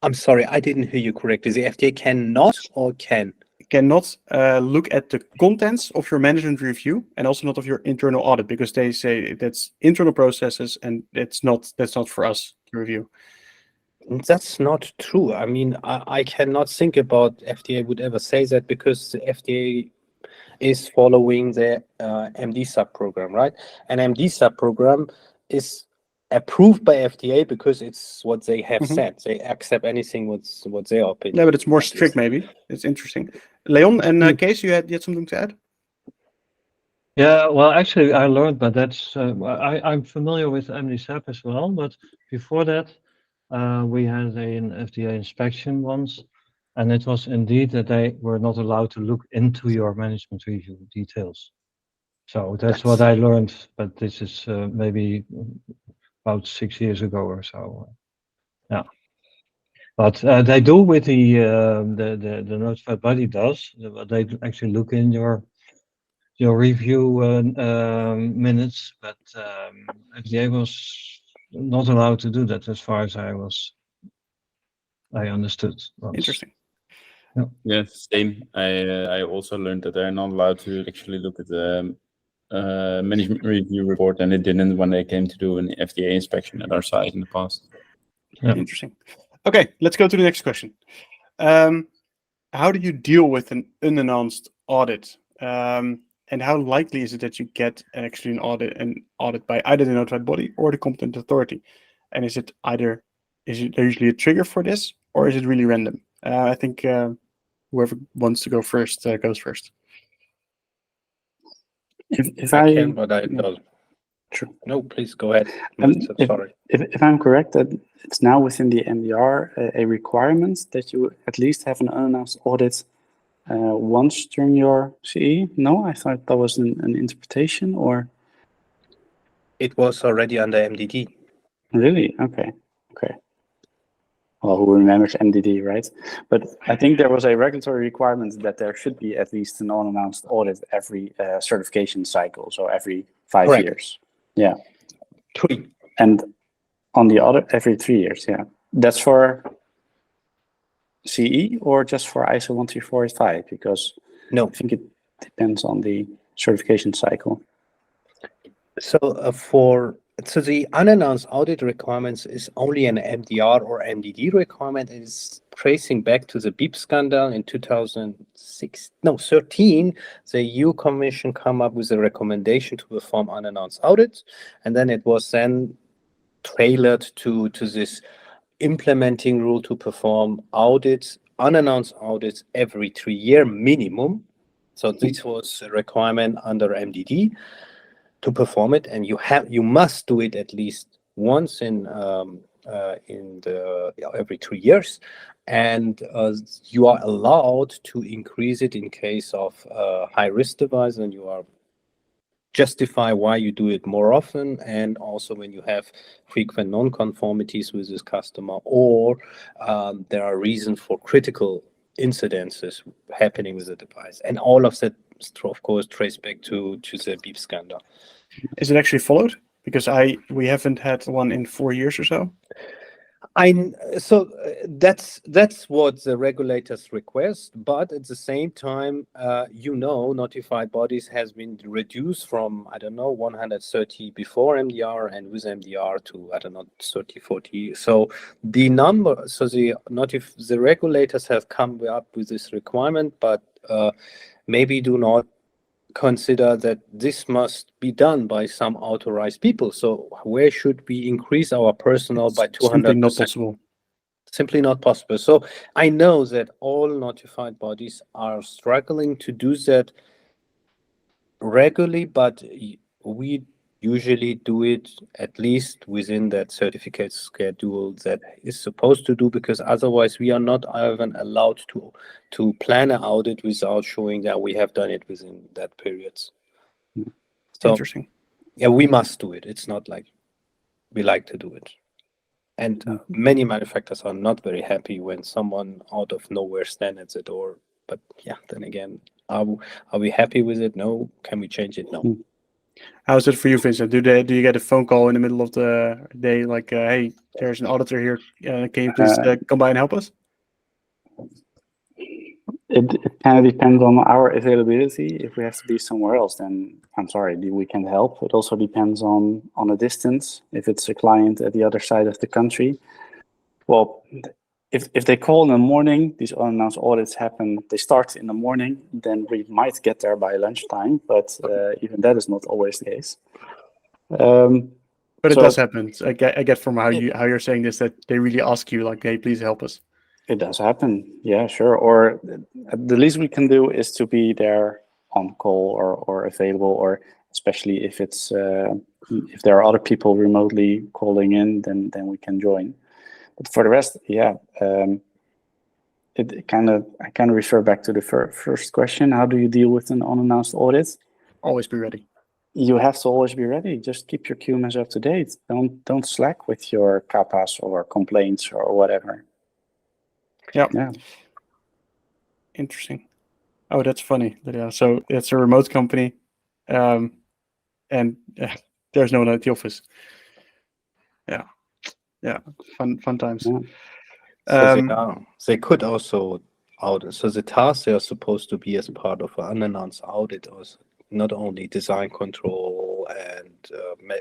I'm sorry, I didn't hear you correctly. The FDA cannot or can? Cannot look at the contents of your management review and also not of your internal audit, because they say that's internal processes and that's not for us to review. That's not true. I mean, I cannot think about FDA would ever say that, because the FDA is following the MD sub program, right? And MD sub program is approved by FDA because it's what they have said. They accept anything what's their opinion. Yeah, but it's more strict, maybe. It's interesting. Leon and Kees, you had something to add? Yeah, well, actually, I learned, but that's I'm familiar with MDSAP as well. But before that, we had an FDA inspection once, and it was indeed that they were not allowed to look into your management review details. So that's what I learned. But this is maybe about 6 years ago or so. Yeah, but they do with the notified body does. They actually look in your review minutes, but FDA was not allowed to do that, as far as I understood. Once. Interesting. Yeah, same. I also learned that they're not allowed to actually look at the management review report, and it didn't when they came to do an FDA inspection at our site in the past. Yeah. Interesting. Okay, let's go to the next question. How do you deal with an unannounced audit? And how likely is it that you get actually an audit by either the notified body or the competent authority? And is there usually a trigger for this, or is it really random? I think whoever wants to go first goes first. If I I can, but I don't. Sure. No, please go ahead. Sorry. If I'm correct, that it's now within the MDR a requirement that you at least have an unannounced audit once during your CE? No, I thought that was an interpretation, or It was already under MDD. really? Okay. Well, who remembers MDD, right? But I think there was a regulatory requirement that there should be at least an unannounced audit every certification cycle, so every 5 Correct. years. Yeah. 3. And on the other, every 3 years, yeah. That's for CE or just for ISO 13485? Because No. I think it depends on the certification cycle. So the unannounced audit requirements is only an MDR or MDD requirement. It is tracing back to the BIP scandal in 2013. The EU Commission come up with a recommendation to perform unannounced audits, and then it was then tailored to this implementing rule to perform audits, unannounced audits every 3 year minimum. So this was a requirement under MDD to perform it, and you must do it at least once in every 3 years, and you are allowed to increase it in case of high risk device, and you are justify why you do it more often, and also when you have frequent non-conformities with this customer, or there are reasons for critical incidences happening with the device, and all of that, of course, trace back to the beep scandal. Is it actually followed? Because we haven't had one in 4 years or so. That's what the regulators request, but at the same time, notified bodies has been reduced from, I don't know, 130 before MDR and with MDR to, I don't know, 30, 40. So the regulators have come up with this requirement, but maybe do not consider that this must be done by some authorized people. So where should we increase our personnel by 200%? Simply not possible. Simply not possible. So I know that all notified bodies are struggling to do that regularly, but we usually do it at least within that certificate schedule that is supposed to do, because otherwise we are not even allowed to plan an audit without showing that we have done it within that period. So, interesting. Yeah, we must do it. It's not like we like to do it. And many manufacturers are not very happy when someone out of nowhere stands at the door. But yeah, then again, are we happy with it? No. Can we change it? No. How's it for you, Vincent? Do you get a phone call in the middle of the day like, hey, there's an auditor here. Can you please come by and help us? It kind of depends on our availability. If we have to be somewhere else, then I'm sorry, we can't help. It also depends on the distance. If it's a client at the other side of the country, well, if they call in the morning, these unannounced audits happen. They start in the morning, then we might get there by lunchtime, but even that is not always the case. But it does happen. I get from how you're saying this that they really ask you like, hey, please help us. It does happen, yeah, sure. Or the least we can do is to be there on call or available, or especially if it's if there are other people remotely calling in, then we can join. But for the rest, yeah, I kind of refer back to the first question. How do you deal with an unannounced audit? Always be ready. You have to always be ready. Just keep your QMS up to date. Don't slack with your CAPAs or complaints or whatever. Yeah. Interesting. Oh, that's funny. Yeah. So it's a remote company, and there's no one at the office. Yeah. Fun times. Yeah. So they could also audit. So the tasks they are supposed to be as part of an unannounced audit, also not only design control and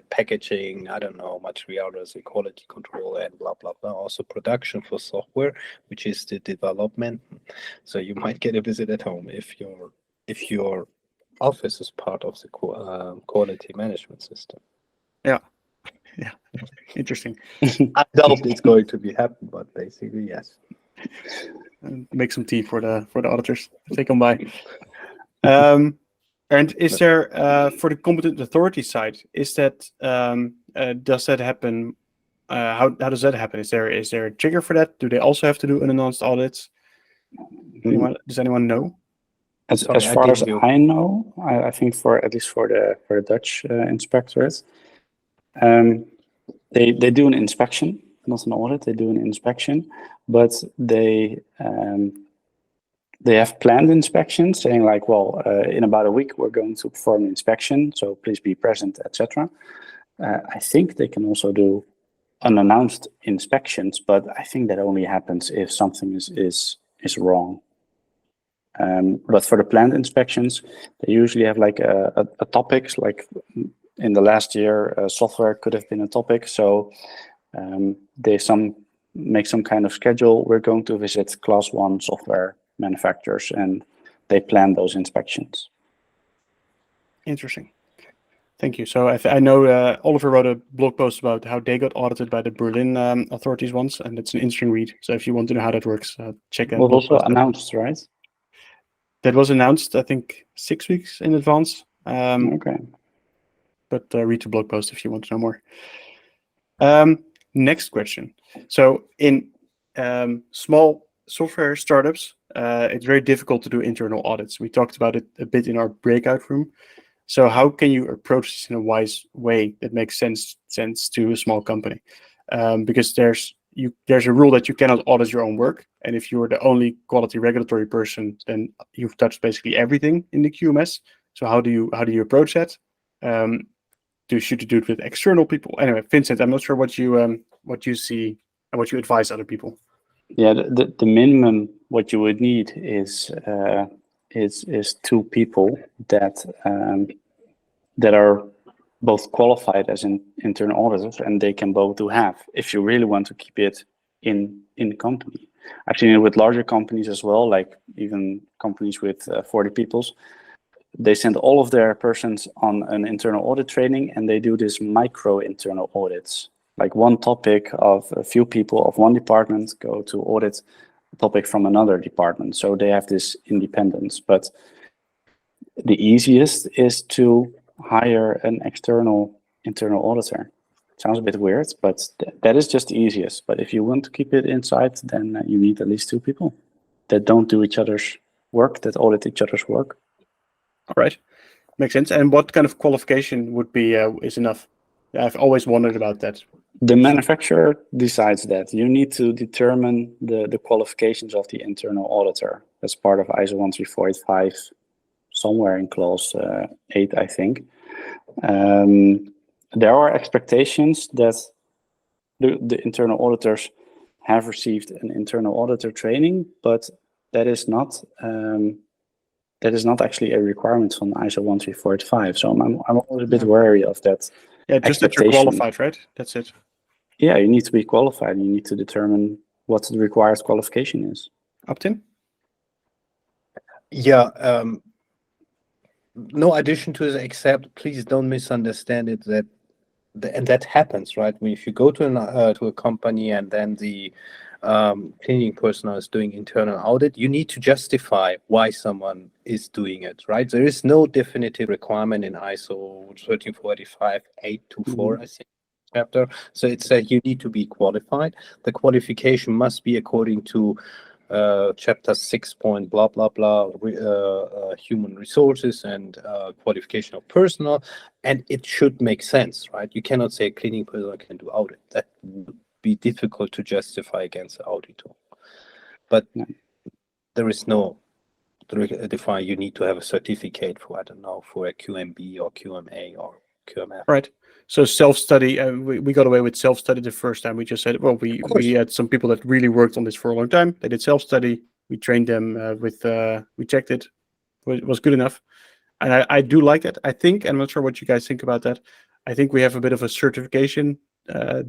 packaging, I don't know, materials, quality control, and blah blah blah. Also production for software, which is the development. So you might get a visit at home if your office is part of the quality management system. Yeah. Interesting. I doubt it's going to be happen, but basically yes. And make some tea for the auditors if they come by. And is there for the competent authority side? Is that does that happen? How does that happen? Is there a trigger for that? Do they also have to do unannounced audits? Does anyone know? As far as I know, I think at least for the Dutch inspectorate, they do an inspection, not an audit. They do an inspection, but they have planned inspections, saying like, well, in about a week we're going to perform an inspection, so please be present, etc. I think they can also do unannounced inspections, but I think that only happens if something is wrong. But for the planned inspections, they usually have like a topics. Like in the last year, software could have been a topic, so they make some kind of schedule. We're going to visit class 1 software manufacturers, and they plan those inspections. Interesting. Thank you. So I know Oliver wrote a blog post about how they got audited by the Berlin authorities once, and it's an interesting read. So if you want to know how that works, check that. It was also announced, right? That was announced, I think, 6 weeks in advance. Okay. But read the blog post if you want to know more. Next question. So in small software startups, it's very difficult to do internal audits. We talked about it a bit in our breakout room. So how can you approach this in a wise way that makes sense to a small company? Because there's a rule that you cannot audit your own work, and if you're the only quality regulatory person, then you've touched basically everything in the QMS. So how do you approach that? Should you do it with external people? Anyway, Vincent, I'm not sure what you see and what you advise other people. Yeah, the minimum what you would need is 2 people that are both qualified as internal auditors, and they can both do half if you really want to keep it in the company. I've seen it with larger companies as well, like even companies with 40 people. They send all of their persons on an internal audit training, and they do this micro internal audits. Like one topic of a few people of one department go to audit a topic from another department. So they have this independence. But the easiest is to hire an external internal auditor. Sounds a bit weird, but that is just the easiest. But if you want to keep it inside, then you need at least 2 people that don't do each other's work, that audit each other's work. All right, makes sense. And what kind of qualification would be is enough? I've always wondered about that. The manufacturer decides that. You need to determine the qualifications of the internal auditor. That's part of ISO 13485, somewhere in clause 8, I think. There are expectations that the internal auditors have received an internal auditor training, but that is not actually a requirement from ISO 13485. So I'm always a bit wary of that. Yeah, just that you're qualified, right? That's it. Yeah, you need to be qualified. You need to determine what the required qualification is. Abtin? Yeah, no addition to this, except please don't misunderstand it and that happens, right? I mean, if you go to a company and then the cleaning personnel is doing internal audit, you need to justify why someone is doing it, right? There is no definitive requirement in ISO 13485 824, I think, chapter. So it's you need to be qualified. The qualification must be according to chapter 6 point blah blah blah, human resources and qualification of personnel, and it should make sense, right? You cannot say a cleaning person can do audit. That would be difficult to justify against the auditor. But there is no define. You need to have a certificate for, I don't know, for a QMB or QMA or QMF. Right. So self-study, we got away with self-study the first time. We just said, well, we had some people that really worked on this for a long time. They did self-study. We trained them we checked it. It was good enough. And I do like that. I think, I'm not sure what you guys think about that. I think we have a bit of a certification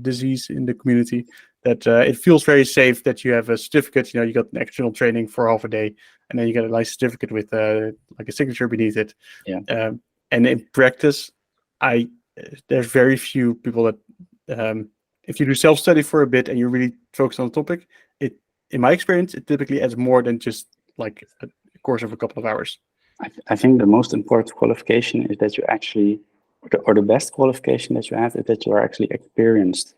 disease in the community that it feels very safe that you have a certificate. You got an external training for half a day, and then you get a nice certificate with like a signature beneath it. Yeah. And in practice, there's very few people that if you do self-study for a bit and you really focus on the topic, in my experience, it typically adds more than just like a course of a couple of hours. I think the most important qualification is that you actually, or the best qualification that you have is that you are actually experienced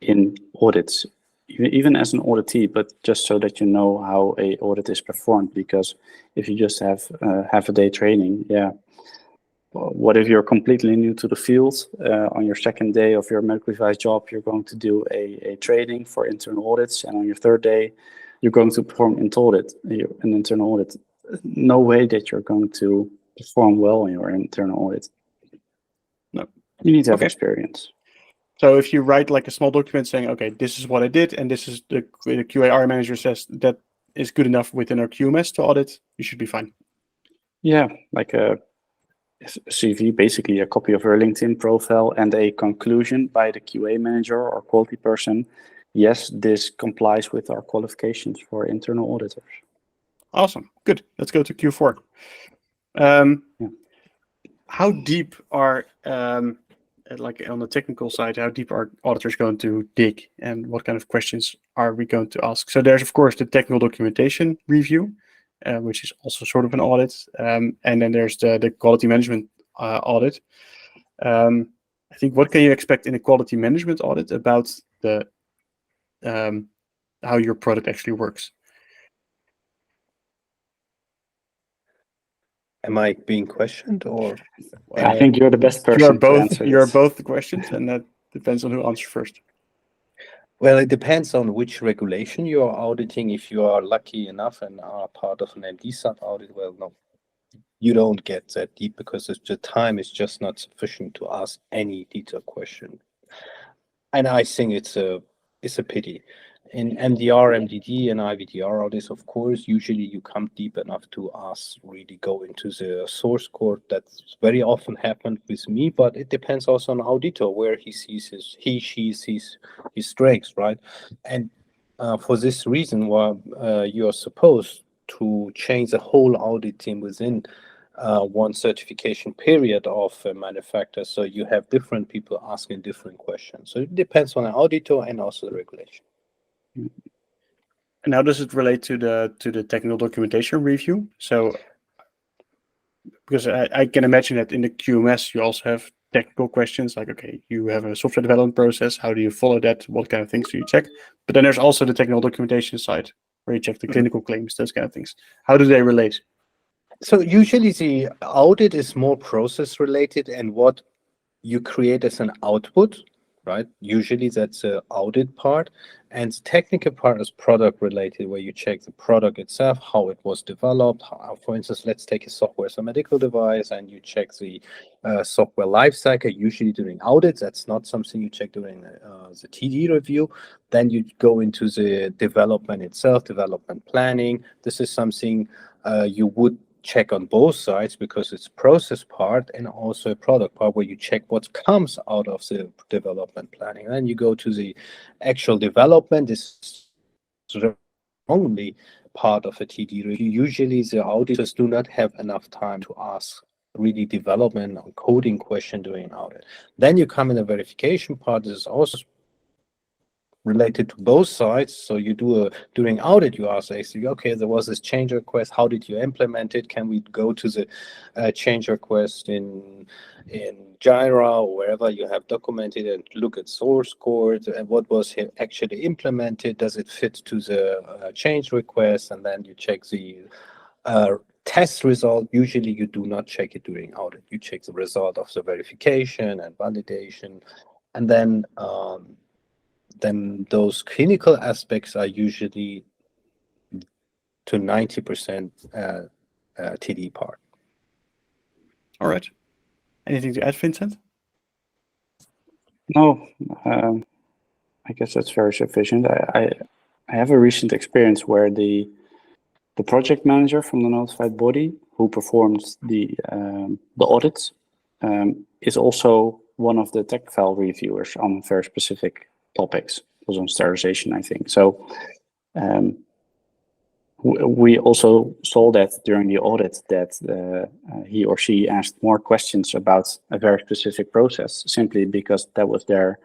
in audits, even as an auditee, but just so that you know how a audit is performed. Because if you just have half a day training, what if you're completely new to the field? On your second day of your medical device job, you're going to do a training for internal audits, and on your third day, you're going to perform an internal audit. No way that you're going to perform well in your internal audit. No, you need to have experience. So if you write like a small document saying, okay, this is what I did, and this is the QAR manager says that is good enough within our QMS to audit, you should be fine. Yeah, like a CV, basically a copy of your LinkedIn profile and a conclusion by the QA manager or quality person. Yes, this complies with our qualifications for internal auditors. Awesome. Good. Let's go to Q4. How deep are, like on the technical side, how deep are auditors going to dig, and what kind of questions are we going to ask? So there's, of course, the technical documentation review, which is also sort of an audit. And then there's the quality management audit. And I think what can you expect in a quality management audit about the how your product actually works? Am I being questioned or? I think you're the best You are person to both. answer You are this. both the questions, and that depends on who answers first. Well, it depends on which regulation you are auditing. If you are lucky enough and are part of an MD sub audit, well, no, you don't get that deep because the time is just not sufficient to ask any detailed question. And I think it's a pity. In MDR, MDD, and IVDR audits, of course, usually you come deep enough to really go into the source code. That's very often happened with me, but it depends also on auditor where he she sees his strengths, right? And for this reason, why you are supposed to change the whole audit team within one certification period of a manufacturer, so you have different people asking different questions. So it depends on the auditor and also the regulation. And how does it relate to the technical documentation review? So, because I can imagine that in the QMS you also have technical questions like, okay, you have a software development process. How do you follow that? What kind of things do you check? But then there's also the technical documentation side where you check the clinical claims, those kind of things. How do they relate? So usually the audit is more process related and what you create as an output, right? Usually that's the audit part, and the technical part is product related, where you check the product itself, how it was developed. For instance, let's take a software as a medical device, and you check the software lifecycle. Usually during audits, that's not something you check during the TD review. Then you go into the development itself, development planning. This is something you would check on both sides because it's process part and also a product part where you check what comes out of the development planning. And then you go to the actual development. This is only part of a TD review. Usually the auditors do not have enough time to ask really development or coding question during an audit. Then you come in the verification part. This is also related to both sides. So you do during audit, you ask actually, okay, there was this change request. How did you implement it? Can we go to the change request in Jira or wherever you have documented and look at source code and what was actually implemented? Does it fit to the change request? And then you check the test result. Usually you do not check it during audit. You check the result of the verification and validation, and then those clinical aspects are usually to 90% TD part. All right. Anything to add, Vincent? No, I guess that's very sufficient. I have a recent experience where the project manager from the notified body who performs the audits is also one of the tech file reviewers on very specific topics. It was on sterilization, I think. So we also saw that during the audit that he or she asked more questions about a very specific process simply because that was their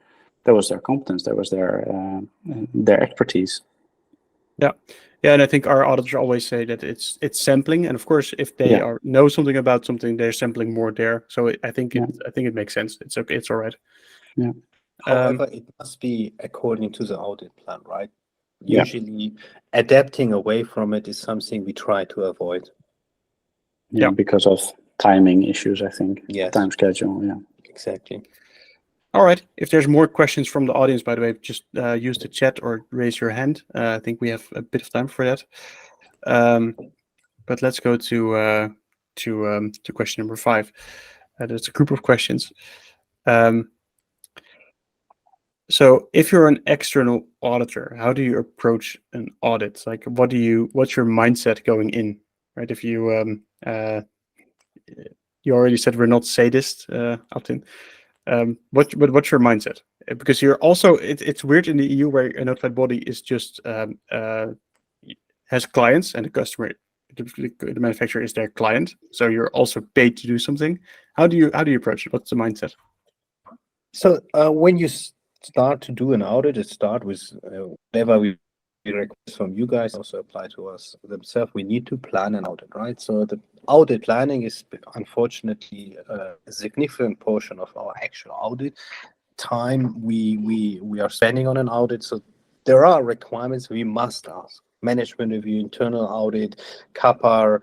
competence, that was their expertise. Yeah, and I think our auditors always say that it's sampling, and of course, if they know something about something, they're sampling more there. So I think it makes sense. It's okay. It's all right. Yeah. However, it must be according to the audit plan, right? Usually, adapting away from it is something we try to avoid. Yeah, because of timing issues, I think. Yes. Time schedule. Yeah. Exactly. All right. If there's more questions from the audience, by the way, just use the chat or raise your hand. I think we have a bit of time for that. But let's go to question number 5. There's a group of questions. So if you're an external auditor, how do you approach an audit? Like, what's your mindset going in, right? If you you already said we're not sadists, Abtin. What's your mindset? Because you're also it's weird in the EU where a notified body is just has clients and the customer, the manufacturer is their client. So you're also paid to do something. How do you approach it? What's the mindset? So when you start to do an audit, it starts with whatever we requests from you guys also apply to us themselves. We need to plan an audit, right? So the audit planning is unfortunately a significant portion of our actual audit time we are spending on an audit. So there are requirements we must ask: management review, internal audit, CAPAR,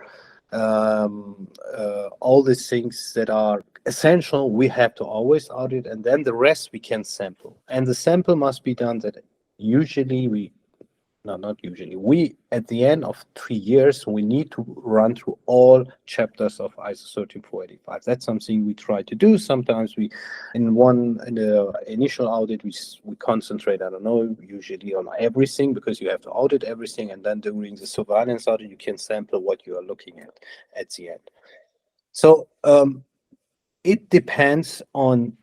all these things that are essential. We have to always audit, and then the rest we can sample. And the sample must be done that usually not usually. We, at the end of 3 years, we need to run through all chapters of ISO 13485. That's something we try to do. Sometimes we, in the initial audit, we concentrate, I don't know, usually on everything, because you have to audit everything. And then during the surveillance audit, you can sample what you are looking at the end. So it depends on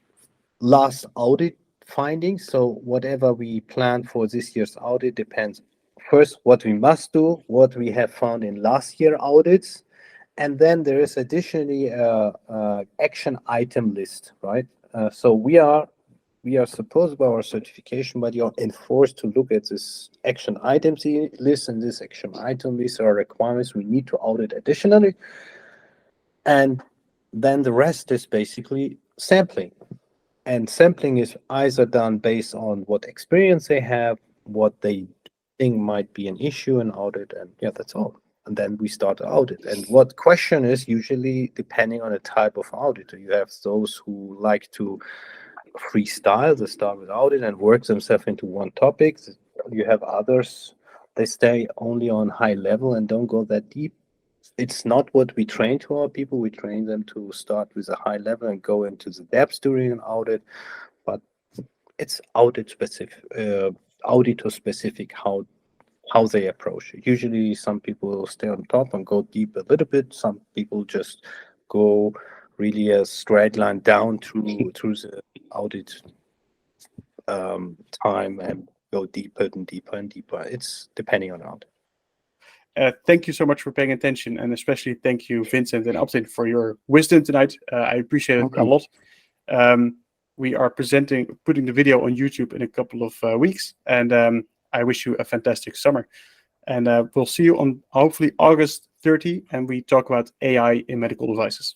last audit findings. So whatever we plan for this year's audit depends first what we must do, what we have found in last year audits, and then there is additionally a action item list, right? So we are supposed by our certification body are enforced to look at this action items list, and this action item list are requirements we need to audit additionally, and then the rest is basically sampling. And sampling is either done based on what experience they have, what they think might be an issue in audit, and yeah, that's all. And then we start the audit. And what question is usually depending on the type of auditor. You have those who like to freestyle, they start with audit and work themselves into one topic. You have others, they stay only on high level and don't go that deep. It's not what we train to our people. We train them to start with a high level and go into the depths during an audit, but it's audit specific, auditor specific how they approach it. Usually some people will stay on top and go deep a little bit. Some people just go really a straight line down through the audit time and go deeper and deeper and deeper. It's depending on audit. Thank you so much for paying attention, and especially thank you, Vincent and Abtin, for your wisdom tonight. I appreciate it a lot. We are putting the video on YouTube in a couple of weeks, and I wish you a fantastic summer. And we'll see you on hopefully August 30, and we talk about AI in medical devices.